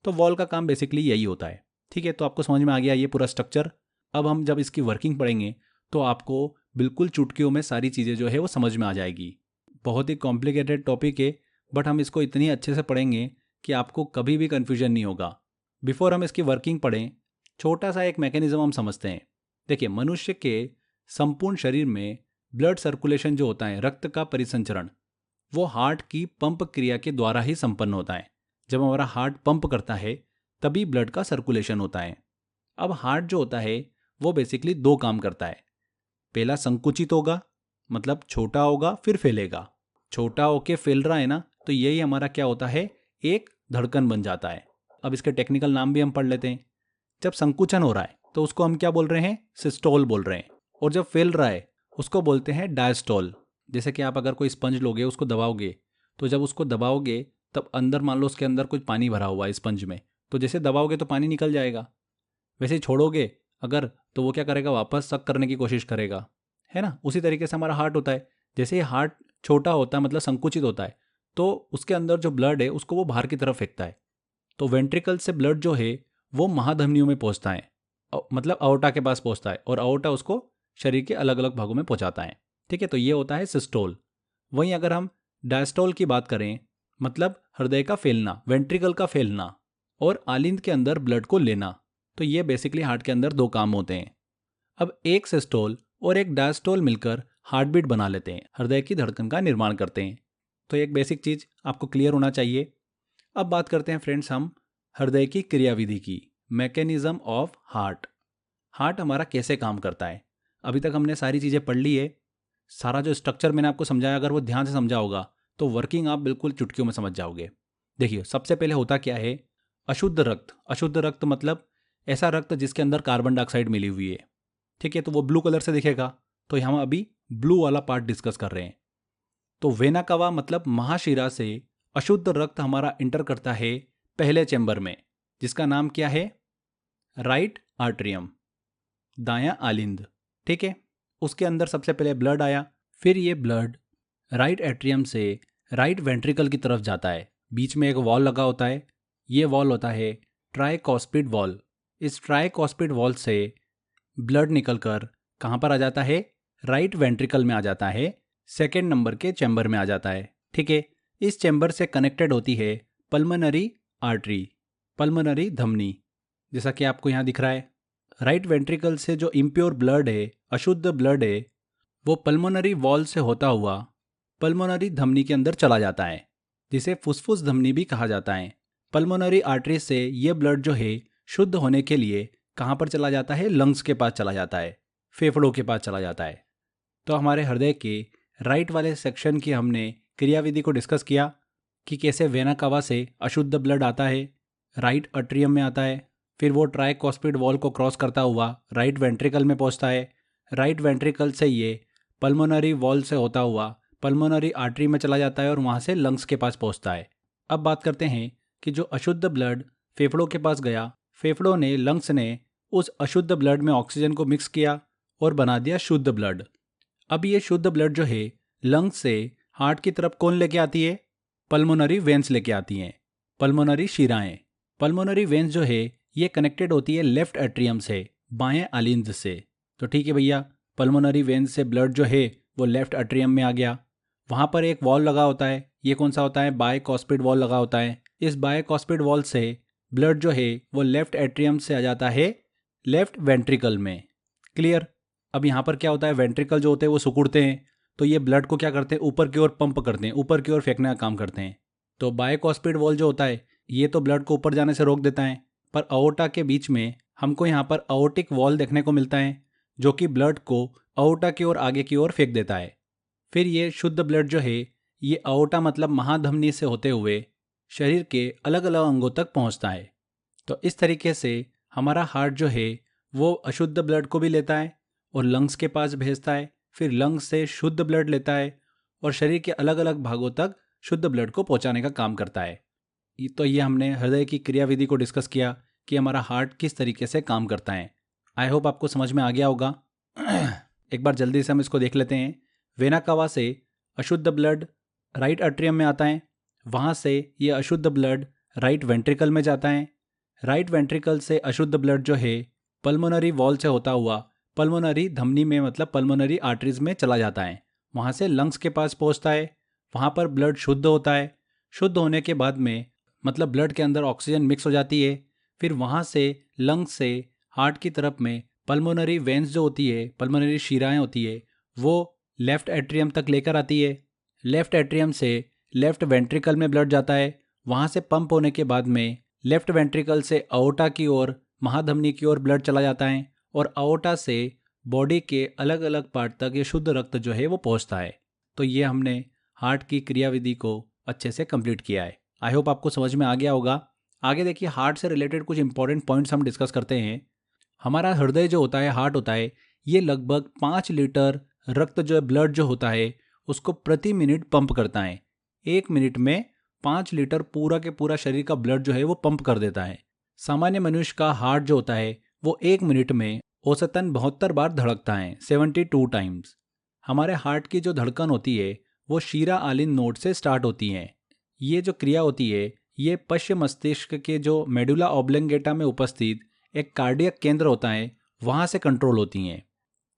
तो वॉल का काम बेसिकली यही होता है। ठीक है। तो आपको समझ में आ गया ये पूरा स्ट्रक्चर। अब हम जब इसकी वर्किंग पढ़ेंगे तो आपको बिल्कुल चुटकियों में सारी चीज़ें जो है वो समझ में आ जाएगी। बहुत ही कॉम्प्लिकेटेड टॉपिक है, बट हम इसको इतनी अच्छे से पढ़ेंगे कि आपको कभी भी कन्फ्यूजन नहीं होगा। बिफोर हम इसकी वर्किंग पढ़ें, छोटा सा एक मैकेनिज्म हम समझते हैं। देखिए, मनुष्य के संपूर्ण शरीर में ब्लड सर्कुलेशन जो होता है, रक्त का परिसंचरण, वो हार्ट की पंप क्रिया के द्वारा ही संपन्न होता है। जब हमारा हार्ट पंप करता है तभी ब्लड का सर्कुलेशन होता है। अब हार्ट जो होता है वो बेसिकली दो काम करता है। पहला संकुचित होगा, मतलब छोटा होगा फिर फैलेगा। छोटा होके फैल रहा है ना, तो यही हमारा क्या होता है? एक धड़कन बन जाता है। अब इसके टेक्निकल नाम भी हम पढ़ लेते हैं। जब संकुचन हो रहा है तो उसको हम क्या बोल रहे हैं? सिस्टोल बोल रहे हैं। और जब फैल रहा है उसको बोलते हैं डायस्टोल। जैसे कि आप अगर कोई स्पंज लोगे, उसको दबाओगे, तो जब उसको दबाओगे तब अंदर मान लो उसके अंदर कुछ पानी भरा हुआ है स्पंज में, तो जैसे दबाओगे तो पानी निकल जाएगा। वैसे ही छोड़ोगे अगर, तो वो क्या करेगा? वापस सक करने की कोशिश करेगा, है ना? उसी तरीके से हमारा हार्ट होता है। जैसे ही हार्ट छोटा होता है, मतलब संकुचित होता है, तो उसके अंदर जो ब्लड है उसको वो बाहर की तरफ फेंकता है। तो वेंट्रिकल से ब्लड जो है वो महाधमनियों में पहुंचता है, मतलब अओर्टा के पास पहुंचता है, और अओर्टा उसको शरीर के अलग अलग भागों में पहुंचाता है। ठीक है। तो ये होता है सिस्टोल। वहीं अगर हम डायस्टोल की बात करें, मतलब हृदय का फैलना, वेंट्रिकल का फैलना और आलिंद के अंदर ब्लड को लेना, तो ये बेसिकली हार्ट के अंदर दो काम होते हैं। अब एक सिस्टोल और एक डायस्टोल मिलकर हार्ट बीट बना लेते हैं, हृदय की धड़कन का निर्माण करते हैं। तो एक बेसिक चीज आपको क्लियर होना चाहिए। अब बात करते हैं फ्रेंड्स हम हृदय की क्रियाविधि की, मैकेनिज्म ऑफ हार्ट। हार्ट हमारा कैसे काम करता है? अभी तक हमने सारी चीज़ें पढ़ ली है। सारा जो स्ट्रक्चर मैंने आपको समझाया, अगर वो ध्यान से समझा होगा तो वर्किंग आप बिल्कुल चुटकियों में समझ जाओगे। देखिए, सबसे पहले होता क्या है? अशुद्ध रक्त। अशुद्ध रक्त मतलब ऐसा रक्त जिसके अंदर कार्बन डाइऑक्साइड मिली हुई है। ठीक है। तो वो ब्लू कलर से दिखेगा, तो हम अभी ब्लू वाला पार्ट डिस्कस कर रहे हैं। तो वेना कवा मतलब महाशिरा से अशुद्ध रक्त हमारा इंटर करता है पहले चैम्बर में, जिसका नाम क्या है? राइट आर्ट्रियम, दायां आलिंद। ठीक है। उसके अंदर सबसे पहले ब्लड आया, फिर ये ब्लड राइट एट्रियम से राइट वेंट्रिकल की तरफ जाता है। बीच में एक वॉल लगा होता है, ये वॉल होता है ट्राइकॉस्पिड वॉल। इस ट्राइकॉस्पिड वॉल से ब्लड निकलकर कहाँ पर आ जाता है? राइट वेंट्रिकल में आ जाता है, सेकेंड नंबर के चैम्बर में आ जाता है। ठीक है। इस चैम्बर से कनेक्टेड होती है पल्मोनरी आर्टरी, पल्मोनरी धमनी, जैसा कि आपको यहाँ दिख रहा है। राइट वेंट्रिकल से जो इम्प्योर ब्लड है, अशुद्ध ब्लड है, वो पल्मोनरी वॉल से होता हुआ पल्मोनरी धमनी के अंदर चला जाता है, जिसे फुसफुस धमनी भी कहा जाता है। पल्मोनरी आर्टरी से ये ब्लड जो है शुद्ध होने के लिए कहाँ पर चला जाता है? लंग्स के पास चला जाता है, फेफड़ों के पास चला जाता है। तो हमारे हृदय के राइट वाले सेक्शन की हमने क्रियाविधि को डिस्कस किया कि कैसे वेना कावा से अशुद्ध ब्लड आता है, राइट अट्रियम में आता है, फिर वो ट्राइकॉस्पिड वॉल को क्रॉस करता हुआ राइट वेंट्रिकल में पहुंचता है, राइट वेंट्रिकल से ये पल्मोनरी वॉल से होता हुआ पल्मोनरी आर्टरी में चला जाता है और वहाँ से लंग्स के पास पहुँचता है। अब बात करते हैं कि जो अशुद्ध ब्लड फेफड़ों के पास गया, फेफड़ों ने, लंग्स ने उस अशुद्ध ब्लड में ऑक्सीजन को मिक्स किया और बना दिया शुद्ध ब्लड। अब ये शुद्ध ब्लड जो है लंग्स से हार्ट की तरफ कौन लेके आती है? पल्मोनरी वेन्स लेके आती हैं, पल्मोनरी शिराएं। पल्मोनरी वेन्स जो है ये कनेक्टेड होती है लेफ्ट एट्रियम से, बाएं आलिंद से। तो ठीक है भैया, पल्मोनरी वेन्स से ब्लड जो है वो लेफ्ट एट्रियम में आ गया। वहाँ पर एक वॉल लगा होता है, ये कौन सा होता है? बायकॉस्पिड वॉल लगा होता है। इस बायकॉस्पिड वॉल से ब्लड जो है वो लेफ्ट एट्रियम से आ जाता है लेफ्ट वेंट्रिकल में। क्लियर? अब यहाँ पर क्या होता है? वेंट्रिकल जो होते हैं वो सिकुड़ते हैं, तो ये ब्लड को क्या करते हैं? ऊपर की ओर पंप करते हैं, ऊपर की ओर फेंकने का काम करते हैं। तो बायकॉस्पिड वॉल जो होता है ये तो ब्लड को ऊपर जाने से रोक देता है, पर अओर्टा के बीच में हमको यहाँ पर अओर्टिक वॉल देखने को मिलता है, जो कि ब्लड को अओर्टा की ओर आगे की ओर फेंक देता है। फिर ये शुद्ध ब्लड जो है ये अओर्टा मतलब महाधमनी से होते हुए शरीर के अलग अलग अंगों तक पहुँचता है। तो इस तरीके से हमारा हार्ट जो है वो अशुद्ध ब्लड को भी लेता है और लंग्स के पास भेजता है, फिर लंग्स से शुद्ध ब्लड लेता है और शरीर के अलग अलग भागों तक शुद्ध ब्लड को पहुंचाने का काम करता है। तो ये हमने हृदय की क्रियाविधि को डिस्कस किया कि हमारा हार्ट किस तरीके से काम करता है। आई होप आपको समझ में आ गया होगा। एक बार जल्दी से हम इसको देख लेते हैं। वेना कावा से अशुद्ध ब्लड राइट अट्रियम में आता है, वहाँ से ये अशुद्ध ब्लड राइट वेंट्रिकल में जाता है, राइट वेंट्रिकल से अशुद्ध ब्लड जो है पल्मोनरी वॉल से होता हुआ पल्मोनरी धमनी में मतलब पल्मोनरी आर्टरीज में चला जाता है, वहाँ से लंग्स के पास पहुँचता है। वहाँ पर ब्लड शुद्ध होता है, शुद्ध होने के बाद में मतलब ब्लड के अंदर ऑक्सीजन मिक्स हो जाती है, फिर वहाँ से लंग्स से हार्ट की तरफ में पल्मोनरी वेन्स जो होती है, पल्मोनरी शिराएं होती है, वो लेफ्ट एट्रियम तक लेकर आती है। लेफ्ट एट्रियम से लेफ्ट वेंट्रिकल में ब्लड जाता है, वहाँ से पंप होने के बाद में लेफ्ट वेंट्रिकल से अओर्टा की ओर, महाधमनी की ओर ब्लड चला जाता है और अओर्टा से बॉडी के अलग अलग पार्ट तक ये शुद्ध रक्त जो है वो पहुँचता है। तो ये हमने हार्ट की क्रियाविधि को अच्छे से कंप्लीट किया है। आई होप आपको समझ में आ गया होगा। आगे देखिए, हार्ट से रिलेटेड कुछ इंपॉर्टेंट पॉइंट्स हम डिस्कस करते हैं। हमारा हृदय जो होता है, हार्ट होता है, ये लगभग 5 लीटर रक्त जो है, ब्लड जो होता है उसको प्रति मिनट पंप करता है। 1 मिनट में 5 लीटर पूरा के पूरा शरीर का ब्लड जो है वो पंप कर देता है। सामान्य मनुष्य का हार्ट जो होता है वो 1 मिनट में औसतन 72 बार धड़कता है, 72 टाइम्स। हमारे हार्ट की जो धड़कन होती है वो शीरा आलिन नोड से स्टार्ट होती है। ये जो क्रिया होती है ये पश्चिम मस्तिष्क के जो मेडुला ऑब्लंगेटा में उपस्थित एक कार्डियक केंद्र होता है वहाँ से कंट्रोल होती हैं।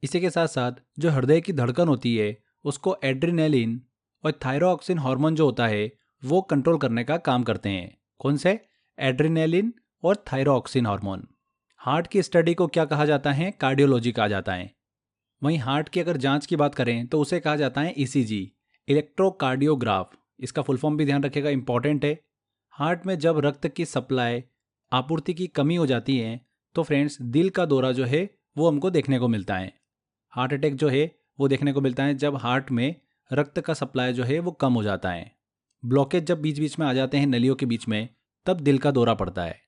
इसी के साथ साथ जो हृदय की धड़कन होती है उसको एड्रिनलिन और थायरोक्सिन हार्मोन जो होता है वो कंट्रोल करने का काम करते हैं। कौन से? एड्रिनलिन और थायरोक्सिन हार्मोन। हार्ट की स्टडी को क्या कहा जाता है? कार्डियोलॉजी कहा जाता है। वहीं हार्ट की अगर जांच की बात करें तो उसे कहा जाता है ईसीजी, इलेक्ट्रोकार्डियोग्राफ। इसका फुल फॉर्म भी ध्यान रखिएगा, इंपॉर्टेंट है। हार्ट में जब रक्त की सप्लाई आपूर्ति की कमी हो जाती है तो फ्रेंड्स दिल का दौरा जो है वो हमको देखने को मिलता है। हार्ट अटैक जो है वो देखने को मिलता है जब हार्ट में रक्त का सप्लाई जो है वो कम हो जाता है। ब्लॉकेज जब बीच बीच में आ जाते हैं नलियों के बीच में, तब दिल का दौरा पड़ता है।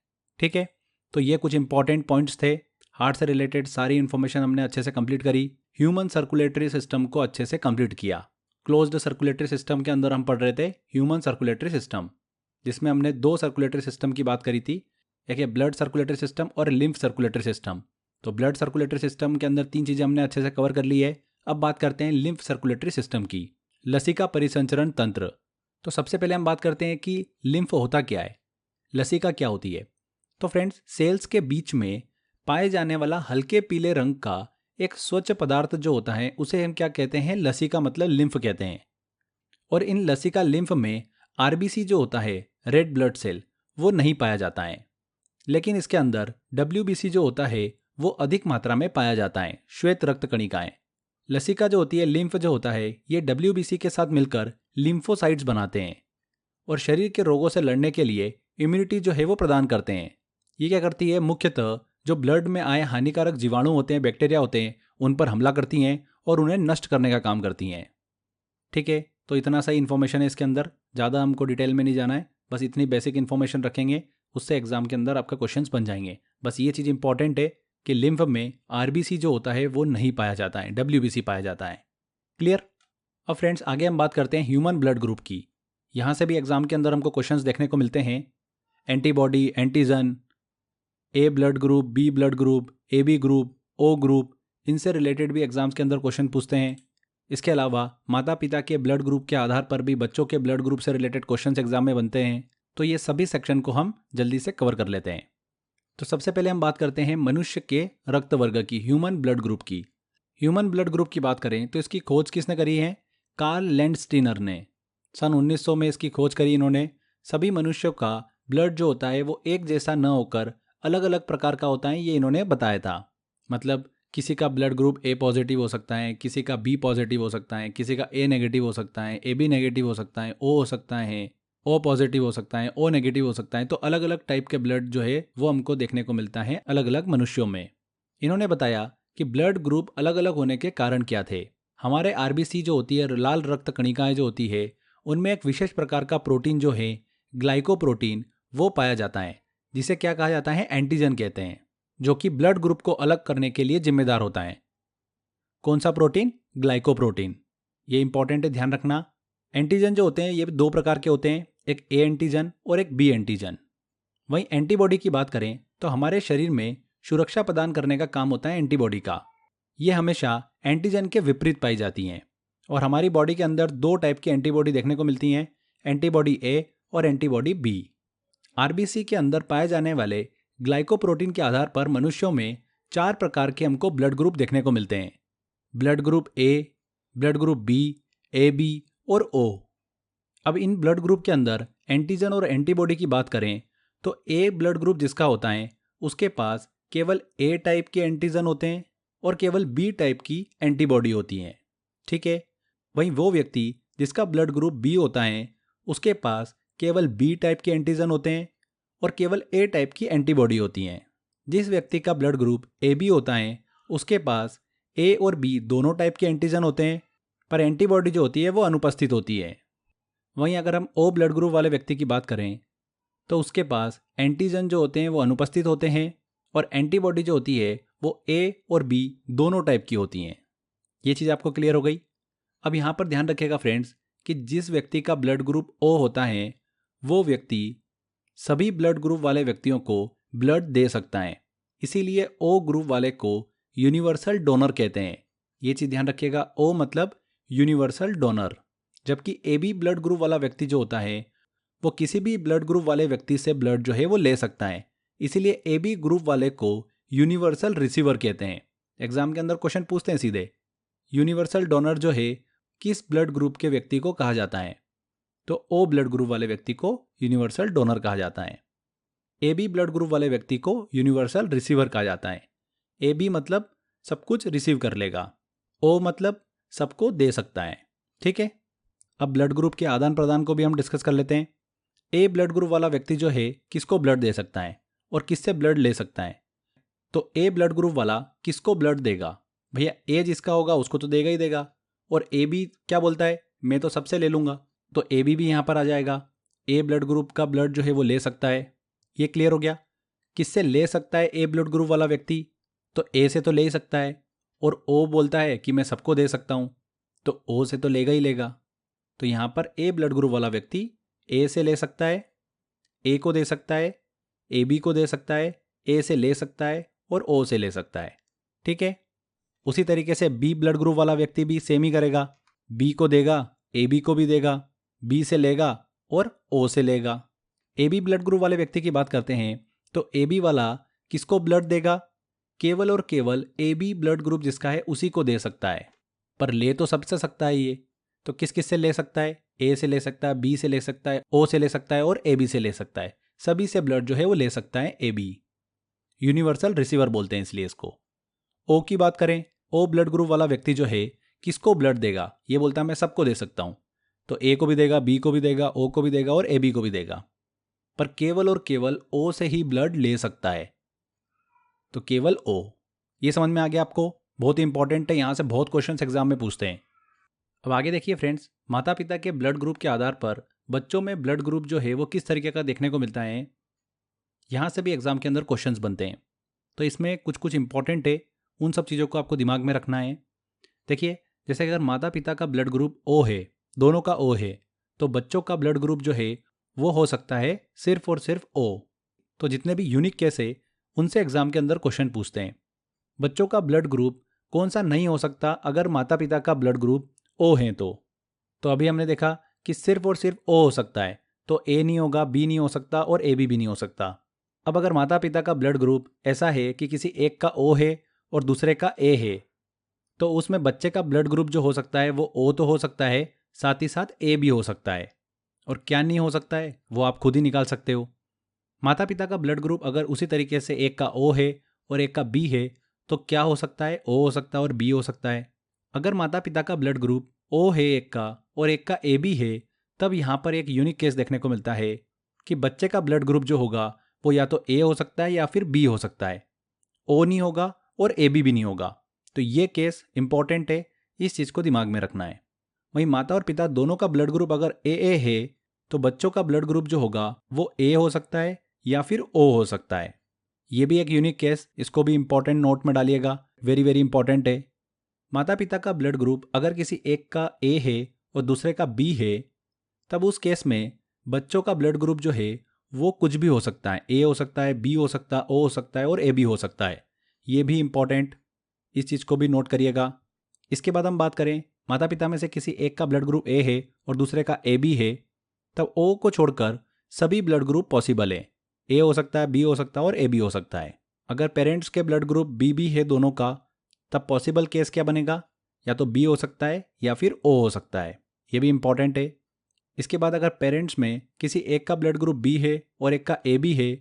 ठीक है, तो ये कुछ इंपॉर्टेंट पॉइंट्स थे। हार्ट से रिलेटेड सारी इन्फॉर्मेशन हमने अच्छे से कंप्लीट करी। ह्यूमन सर्कुलेटरी सिस्टम को अच्छे से कंप्लीट किया। क्लोज्ड सर्कुलेटरी सिस्टम के अंदर हम पढ़ रहे थे ह्यूमन सर्कुलेटरी सिस्टम, जिसमें हमने 2 सर्कुलेटरी सिस्टम की बात करी थी, एक है ब्लड सर्कुलेटरी सिस्टम और लिम्फ सर्कुलेटरी सिस्टम। तो ब्लड सर्कुलेटरी सिस्टम के अंदर 3 चीज़ें हमने अच्छे से कवर कर ली है। अब बात करते हैं लिम्फ सर्कुलेटरी सिस्टम की, लसिका परिसंचरण तंत्र। तो सबसे पहले हम बात करते हैं कि लिम्फ होता क्या है, लसिका क्या होती है। तो फ्रेंड्स, सेल्स के बीच में पाए जाने वाला हल्के पीले रंग का एक स्वच्छ पदार्थ जो होता है उसे हम क्या कहते हैं? लसिका मतलब लिम्फ कहते हैं। और इन लसिका लिम्फ में आरबीसी जो होता है, रेड ब्लड सेल, वो नहीं पाया जाता है, लेकिन इसके अंदर डब्ल्यूबीसी जो होता है वो अधिक मात्रा में पाया जाता है, श्वेत रक्त कणिकाएं। लसिका जो होती है, लिम्फ जो होता है, ये WBC के साथ मिलकर लिम्फोसाइट्स बनाते हैं और शरीर के रोगों से लड़ने के लिए इम्यूनिटी जो है वो प्रदान करते हैं। ये क्या करती है, मुख्यतः जो ब्लड में आए हानिकारक जीवाणु होते हैं, बैक्टीरिया होते हैं, उन पर हमला करती हैं और उन्हें नष्ट करने का काम करती हैं। ठीक है, तो इतना सा इन्फॉर्मेशन है इसके अंदर, ज़्यादा हमको डिटेल में नहीं जाना है, बस इतनी बेसिक इन्फॉर्मेशन रखेंगे, उससे एग्जाम के अंदर आपका क्वेश्चंस बन जाएंगे। बस ये चीज़ इंपॉर्टेंट है कि लिम्फ में RBC जो होता है वो नहीं पाया जाता है, WBC पाया जाता है। क्लियर। अब फ्रेंड्स आगे हम बात करते हैं ह्यूमन ब्लड ग्रुप की। यहाँ से भी एग्जाम के अंदर हमको क्वेश्चंस देखने को मिलते हैं। Antibody, antigen, A blood group, B blood group, AB group, O group, इनसे रिलेटेड भी एग्जाम्स के अंदर क्वेश्चन पूछते हैं। इसके अलावा माता पिता के ब्लड ग्रुप के आधार पर भी बच्चों के ब्लड ग्रुप से रिलेटेड क्वेश्चंस एग्जाम में बनते हैं। तो ये सभी सेक्शन को हम जल्दी से कवर कर लेते हैं। तो सबसे पहले हम बात करते हैं मनुष्य के रक्त वर्ग की, ह्यूमन ब्लड ग्रुप की। ह्यूमन ब्लड ग्रुप की बात करें तो इसकी खोज किसने करी है? कार्ल लैंडस्टीनर ने सन 1900 में इसकी खोज करी इन्होंने। सभी मनुष्यों का ब्लड जो होता है वो एक जैसा न होकर अलग अलग प्रकार का होता है, ये इन्होंने बताया था। मतलब किसी का ब्लड ग्रुप A पॉजिटिव हो सकता है, किसी का B पॉजिटिव हो सकता है, किसी का A नेगेटिव हो सकता है, AB नेगेटिव हो सकता है, O हो सकता है, O पॉजिटिव हो सकता है, O नेगेटिव हो सकता है। तो अलग अलग टाइप के ब्लड जो है वो हमको देखने को मिलता है अलग अलग मनुष्यों में। इन्होंने बताया कि ब्लड ग्रुप अलग अलग होने के कारण क्या थे। हमारे RBC जो होती है, लाल रक्त कणिकाएं जो होती है, उनमें एक विशेष प्रकार का प्रोटीन जो है, ग्लाइकोप्रोटीन, वो पाया जाता है, जिसे क्या कहा जाता है? एंटीजन कहते हैं, जो कि ब्लड ग्रुप को अलग करने के लिए जिम्मेदार होता है। कौन सा प्रोटीन? ग्लाइकोप्रोटीन। ये इंपॉर्टेंट है, ध्यान रखना। एंटीजन जो होते हैं ये दो प्रकार के होते हैं, एक A एंटीजन और एक B एंटीजन। वहीं एंटीबॉडी की बात करें तो हमारे शरीर में सुरक्षा प्रदान करने का काम होता है एंटीबॉडी का। ये हमेशा एंटीजन के विपरीत पाई जाती हैं और हमारी बॉडी के अंदर दो टाइप की एंटीबॉडी देखने को मिलती हैं, एंटीबॉडी A और एंटीबॉडी B। RBC के अंदर पाए जाने वाले ग्लाइकोप्रोटीन के आधार पर मनुष्यों में 4 प्रकार के हमको ब्लड ग्रुप देखने को मिलते हैं। Blood group A, blood group B, AB और O। अब इन ब्लड ग्रुप के अंदर एंटीजन और एंटीबॉडी की बात करें तो A ब्लड ग्रुप जिसका होता है उसके पास केवल A टाइप के एंटीजन होते हैं और केवल B टाइप की एंटीबॉडी होती हैं। ठीक है। वहीं वो व्यक्ति जिसका ब्लड ग्रुप B होता है उसके पास केवल B टाइप के एंटीजन होते हैं और केवल A टाइप की एंटीबॉडी होती हैं। जिस व्यक्ति का ब्लड ग्रुप AB होता है उसके पास A और B दोनों टाइप के एंटीजन होते हैं, पर एंटीबॉडी जो होती है वो अनुपस्थित होती है। वहीं अगर हम O ब्लड ग्रुप वाले व्यक्ति की बात करें तो उसके पास एंटीजन जो होते हैं वो अनुपस्थित होते हैं और एंटीबॉडी जो होती है वो A और B दोनों टाइप की होती हैं। ये चीज़ आपको क्लियर हो गई। अब यहाँ पर ध्यान रखिएगा फ्रेंड्स कि जिस व्यक्ति का ब्लड ग्रुप O होता है वो व्यक्ति सभी ब्लड ग्रुप वाले व्यक्तियों को ब्लड दे सकता है, इसीलिए O ग्रुप वाले को यूनिवर्सल डोनर कहते हैं। ये चीज़ ध्यान रखिएगा, O मतलब यूनिवर्सल डोनर। जबकि AB ब्लड ग्रुप वाला व्यक्ति जो होता है वो किसी भी ब्लड ग्रुप वाले व्यक्ति से ब्लड जो है वो ले सकता है, इसीलिए AB ग्रुप वाले को यूनिवर्सल रिसीवर कहते हैं। एग्जाम के अंदर क्वेश्चन पूछते हैं सीधे, यूनिवर्सल डोनर जो है किस ब्लड ग्रुप के व्यक्ति को कहा जाता है? तो O ब्लड ग्रुप वाले व्यक्ति को यूनिवर्सल डोनर कहा जाता है। AB ब्लड ग्रुप वाले व्यक्ति को यूनिवर्सल रिसीवर कहा जाता है। AB मतलब सब कुछ रिसीव कर लेगा, O मतलब सबको दे सकता है। ठीक है। अब ब्लड ग्रुप के आदान प्रदान को भी हम डिस्कस कर लेते हैं। A ब्लड ग्रुप वाला व्यक्ति जो है किसको ब्लड दे सकता है और किससे ब्लड ले सकता है? तो A ब्लड ग्रुप वाला किसको ब्लड देगा? भैया A जिसका होगा उसको तो देगा ही देगा, और AB क्या बोलता है? मैं तो सबसे ले लूंगा, तो AB भी यहाँ पर आ जाएगा। A ब्लड ग्रुप का ब्लड जो है वो ले सकता है। ये क्लियर हो गया। किससे ले सकता है A ब्लड ग्रुप वाला व्यक्ति? तो A से तो ले ही सकता है, और O बोलता है कि मैं सबको दे सकता हूँ, तो O से तो लेगा ही लेगा। तो यहाँ पर A ब्लड ग्रुप वाला व्यक्ति A से ले सकता है, A को दे सकता है, AB को दे सकता है, A से ले सकता है और O से ले सकता है। ठीक है। उसी तरीके से B ब्लड ग्रुप वाला व्यक्ति भी सेम ही करेगा, B को देगा, AB को भी देगा, B से लेगा और O से लेगा। AB ब्लड ग्रुप वाले व्यक्ति की बात करते हैं तो AB वाला किसको ब्लड देगा? केवल और केवल AB ब्लड ग्रुप जिसका है उसी को दे सकता है, पर ले तो सबसे सकता है ये। तो किस किस से ले सकता है? A से ले सकता है, B से ले सकता है, O से ले सकता है और AB से ले सकता है। सभी से ब्लड जो है वो ले सकता है AB। यूनिवर्सल रिसीवर बोलते हैं इसलिए इसको। O की बात करें, O ब्लड ग्रुप वाला व्यक्ति जो है किसको ब्लड देगा, ये बोलता है मैं सबको दे सकता हूँ। तो ए को भी देगा, बी को भी देगा, ओ को भी देगा और ए बी को भी देगा, पर केवल और केवल ओ से ही ब्लड ले सकता है। तो केवल ओ। ये समझ में आ गया आपको? बहुत ही इंपॉर्टेंट है, यहाँ से बहुत क्वेश्चन एग्जाम में पूछते हैं। अब आगे देखिए फ्रेंड्स, माता पिता के ब्लड ग्रुप के आधार पर बच्चों में ब्लड ग्रुप जो है वो किस तरीके का देखने को मिलता है, यहाँ से भी एग्जाम के अंदर क्वेश्चंस बनते हैं। तो इसमें कुछ कुछ इंपॉर्टेंट है, उन सब चीज़ों को आपको दिमाग में रखना है। देखिए, जैसे अगर माता पिता का ब्लड ग्रुप ओ है, दोनों का ओ है, तो बच्चों का ब्लड ग्रुप जो है वो हो सकता है सिर्फ और सिर्फ ओ। तो जितने भी यूनिक केस है उनसे एग्जाम के अंदर क्वेश्चन पूछते हैं। बच्चों का ब्लड ग्रुप कौन सा नहीं हो सकता अगर माता पिता का ब्लड ग्रुप ओ है तो अभी हमने देखा कि सिर्फ और सिर्फ ओ हो सकता है, तो ए नहीं होगा, बी नहीं हो सकता और ए बी नहीं हो सकता। अब अगर माता पिता का ब्लड ग्रुप ऐसा है कि किसी एक का ओ है और दूसरे का ए है, तो उसमें बच्चे का ब्लड ग्रुप जो हो सकता है वो ओ तो हो सकता है, साथ ही साथ ए भी हो सकता है। और क्या नहीं हो सकता है वो आप खुद ही निकाल सकते हो। माता पिता का ब्लड ग्रुप अगर उसी तरीके से एक का ओ है और एक का बी है, तो क्या हो सकता है, ओ हो सकता है और बी हो सकता है। अगर माता पिता का ब्लड ग्रुप ओ है एक का और एक का ए बी है, तब यहाँ पर एक यूनिक केस देखने को मिलता है कि बच्चे का ब्लड ग्रुप जो होगा वो या तो ए हो सकता है या फिर बी हो सकता है, ओ नहीं होगा और ए बी भी नहीं होगा। तो ये केस इंपॉर्टेंट है, इस चीज़ को दिमाग में रखना है। वहीं माता और पिता दोनों का ब्लड ग्रुप अगर ए है, तो बच्चों का ब्लड ग्रुप जो होगा वो ए हो सकता है या फिर ओ हो सकता है। ये भी एक यूनिक केस, इसको भी इंपॉर्टेंट नोट में डालिएगा, वेरी वेरी इंपॉर्टेंट है। माता पिता का ब्लड ग्रुप अगर किसी एक का ए है और दूसरे का बी है, तब उस केस में बच्चों का ब्लड ग्रुप जो है वो कुछ भी हो सकता है, ए हो सकता है, बी हो सकता है, ओ हो सकता है और ए बी हो सकता है। ये भी इंपॉर्टेंट, इस चीज़ को भी नोट करिएगा। इसके बाद हम बात करें, माता पिता में से किसी एक का ब्लड ग्रुप ए है और दूसरे का ए बी है, तब ओ को छोड़कर सभी ब्लड ग्रुप पॉसिबल है। ए हो सकता है, बी हो सकता है और ए बी हो सकता है। अगर पेरेंट्स के ब्लड ग्रुप बी बी है दोनों का, तब पॉसिबल केस क्या बनेगा, या तो बी हो सकता है या फिर ओ हो सकता है। ये भी इंपॉर्टेंट है। इसके बाद अगर पेरेंट्स में किसी एक का ब्लड ग्रुप बी है और एक का ए बी है,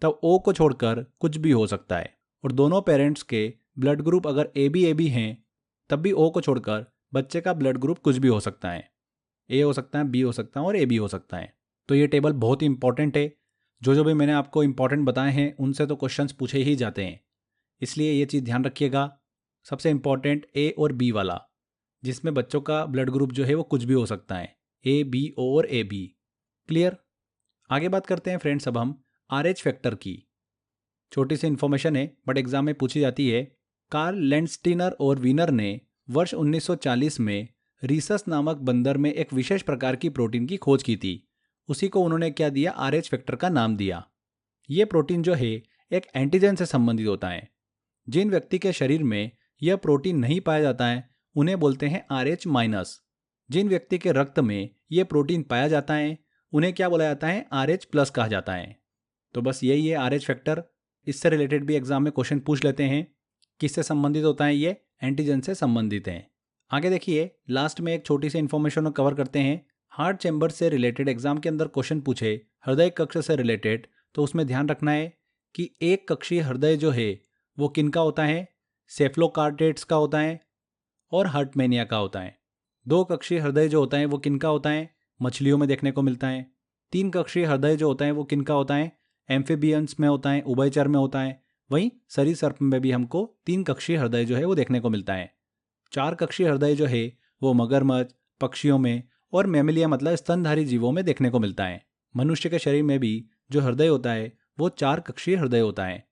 तब ओ को छोड़कर कुछ भी हो सकता है। और दोनों पेरेंट्स के ब्लड ग्रुप अगर ए बी हैं, तब भी ओ को छोड़कर बच्चे का ब्लड ग्रुप कुछ भी हो सकता है, ए हो सकता है, बी हो सकता है और ए बी हो सकता है। तो ये टेबल बहुत ही इंपॉर्टेंट है। जो भी मैंने आपको इंपॉर्टेंट बताए हैं उनसे तो क्वेश्चंस पूछे ही जाते हैं, इसलिए ये चीज़ ध्यान रखिएगा। सबसे इंपॉर्टेंट ए और बी वाला, जिसमें बच्चों का ब्लड ग्रुप जो है वो कुछ भी हो सकता है, ए बी ओ और ए बी। क्लियर? आगे बात करते हैं फ्रेंड्स अब हम RH फैक्टर की। छोटी सी इन्फॉर्मेशन है बट एग्जाम में पूछी जाती है। कार्ल लैंडस्टीनर और वीनर ने वर्ष 1940 में रीसस नामक बंदर में एक विशेष प्रकार की प्रोटीन की खोज की थी। उसी को उन्होंने क्या दिया, RH फैक्टर का नाम दिया। ये प्रोटीन जो है एक एंटीजन से संबंधित होता है। जिन व्यक्ति के शरीर में यह प्रोटीन नहीं पाया जाता है उन्हें बोलते हैं RH-। जिन व्यक्ति के रक्त में यह प्रोटीन पाया जाता है उन्हें क्या बोला जाता है, RH+ कहा जाता है। तो बस यही है RH फैक्टर। इससे रिलेटेड भी एग्जाम में क्वेश्चन पूछ लेते हैं। किससे संबंधित होता है ये, एंटीजन से संबंधित है। आगे देखिए, लास्ट में एक छोटी सी इन्फॉर्मेशन कवर करते हैं। हार्ट चैम्बर से रिलेटेड एग्जाम के अंदर क्वेश्चन पूछे हृदय कक्ष से रिलेटेड, तो उसमें ध्यान रखना है कि एक कक्षीय हृदय जो है वो किनका होता है, सेफ्लोकार्डेट्स का होता है और हर्टमेनिया का होता है। दो कक्षीय हृदय जो होता है वो किनका होता है, मछलियों में देखने को मिलता है। तीन कक्षीय हृदय जो होता है वो किनका होता है, एम्फीबियंस में होता है, उभयचर में होता है। वहीं सरीसृप में भी हमको तीन कक्षीय हृदय जो है वो देखने को मिलता है। चार कक्षीय हृदय जो है वो मगरमच्छ, पक्षियों में और मैमिलिया मतलब स्तनधारी जीवों में देखने को मिलता है। मनुष्य के शरीर में भी जो हृदय होता है वो चार कक्षीय हृदय होता है।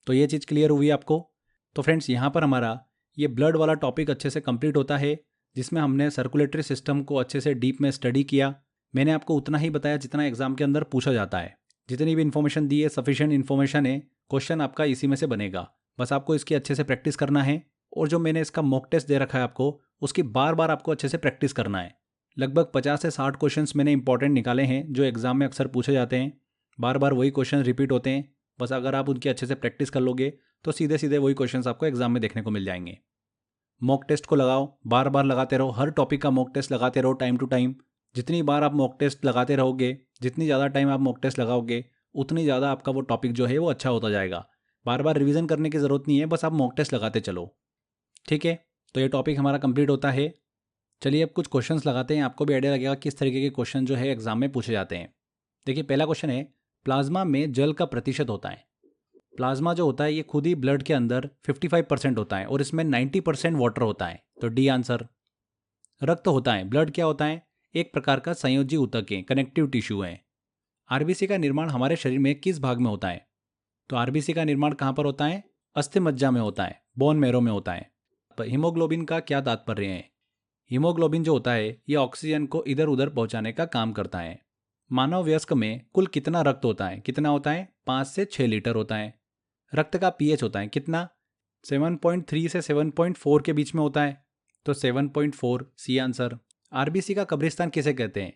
तो ये चीज़ क्लियर हुई आपको? तो फ्रेंड्स, यहाँ पर हमारा ये ब्लड वाला टॉपिक अच्छे से कंप्लीट होता है, जिसमें हमने सर्कुलेटरी सिस्टम को अच्छे से डीप में स्टडी किया। मैंने आपको उतना ही बताया जितना एग्जाम के अंदर पूछा जाता है। जितनी भी इन्फॉर्मेशन दी है सफिशिएंट इन्फॉर्मेशन है, क्वेश्चन आपका इसी में से बनेगा। बस आपको इसकी अच्छे से प्रैक्टिस करना है। और जो मैंने इसका मॉक टेस्ट दे रखा है आपको, उसकी बार बार आपको अच्छे से प्रैक्टिस करना है। लगभग 50 से 60 क्वेश्चंस मैंने इंपॉर्टेंट निकाले हैं जो एग्जाम में अक्सर पूछे जाते हैं। बार बार वही क्वेश्चन रिपीट होते हैं। बस अगर आप उनकी अच्छे से प्रैक्टिस कर लोगे तो सीधे सीधे वही क्वेश्चंस आपको एग्जाम में देखने को मिल जाएंगे। मॉक टेस्ट को लगाओ, बार बार लगाते रहो। हर टॉपिक का मॉक टेस्ट लगाते रहो टाइम टू टाइम। जितनी बार आप मॉक टेस्ट लगाते रहोगे, जितनी ज़्यादा टाइम आप मॉक टेस्ट लगाओगे, उतनी ज़्यादा आपका वो टॉपिक जो है वो अच्छा होता जाएगा। बार बार रिवीजन करने की ज़रूरत नहीं है, बस आप मॉक टेस्ट लगाते चलो। ठीक है, तो ये टॉपिक हमारा कंप्लीट होता है। चलिए अब कुछ क्वेश्चंस लगाते हैं, आपको भी आइडिया लगेगा किस तरीके के क्वेश्चन जो है एग्जाम में पूछे जाते हैं। देखिए पहला क्वेश्चन है, प्लाज्मा में जल का प्रतिशत होता है। प्लाज्मा जो होता है ये खुद ही ब्लड के अंदर 55% होता है और इसमें 90% वाटर होता है, तो डी आंसर। रक्त होता है, ब्लड क्या होता है, एक प्रकार का संयोजी ऊतक है, कनेक्टिव टिश्यू है। आरबीसी का निर्माण हमारे शरीर में किस भाग में होता है, तो आरबीसी का निर्माण कहाँ पर होता है, अस्थि मज्जा में होता है, बोन मैरो में होता है। हीमोग्लोबिन का क्या तात्पर्य है, हीमोग्लोबिन जो होता है ये ऑक्सीजन को इधर उधर पहुंचाने का काम करता है। मानव वयस्क में कुल कितना रक्त होता है, कितना होता है, 5 से 6 लीटर होता है। रक्त का पीएच होता है कितना, 7.3 से 7.4 के बीच में होता है, तो 7.4 सी आंसर। आरबीसी का कब्रिस्तान किसे कहते हैं,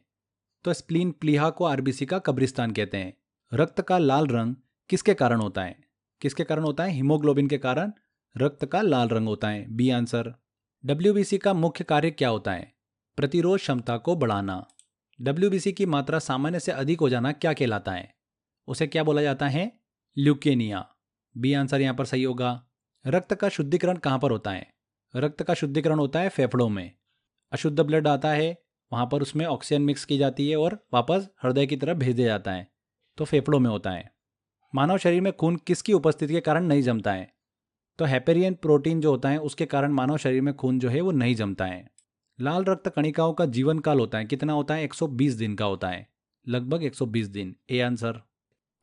तो स्प्लीन प्लीहा को आरबीसी का कब्रिस्तान कहते हैं। रक्त का लाल रंग किसके कारण होता है, किसके कारण होता है, हीमोग्लोबिन के कारण रक्त का लाल रंग होता है, बी आंसर। डब्ल्यूबीसी का मुख्य कार्य क्या होता है, प्रतिरोध क्षमता को बढ़ाना। डब्ल्यूबीसी की मात्रा सामान्य से अधिक हो जाना क्या कहलाता है, उसे क्या बोला जाता है, ल्यूकेनिया, बी आंसर यहाँ पर सही होगा। रक्त का शुद्धिकरण कहाँ पर होता है, रक्त का शुद्धिकरण होता है फेफड़ों में। अशुद्ध ब्लड आता है वहाँ पर उसमें ऑक्सीजन मिक्स की जाती है और वापस हृदय की तरफ भेज दिया जाता है, तो फेफड़ों में होता है। मानव शरीर में खून किसकी उपस्थिति के कारण नहीं जमता है, तो हेपेरियन प्रोटीन जो होता है उसके कारण मानव शरीर में खून जो है वो नहीं जमता है। लाल रक्त कणिकाओं का जीवन काल होता है कितना होता है, 120 दिन का होता है, लगभग 120 दिन, ए आंसर।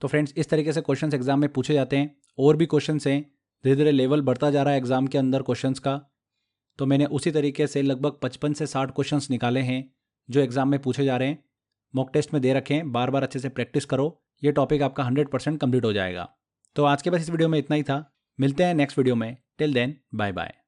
तो फ्रेंड्स इस तरीके से क्वेश्चंस एग्जाम में पूछे जाते हैं। और भी क्वेश्चंस हैं, धीरे धीरे लेवल बढ़ता जा रहा है एग्जाम के अंदर क्वेश्चंस का, तो मैंने उसी तरीके से लगभग 55 से 60 क्वेश्चंस निकाले हैं जो एग्जाम में पूछे जा रहे हैं। मॉक टेस्ट में दे रखे हैं, बार बार अच्छे से प्रैक्टिस करो, ये टॉपिक आपका 100% कंप्लीट हो जाएगा। तो आज के बस इस वीडियो में इतना ही था, मिलते हैं नेक्स्ट वीडियो में। Till then bye bye.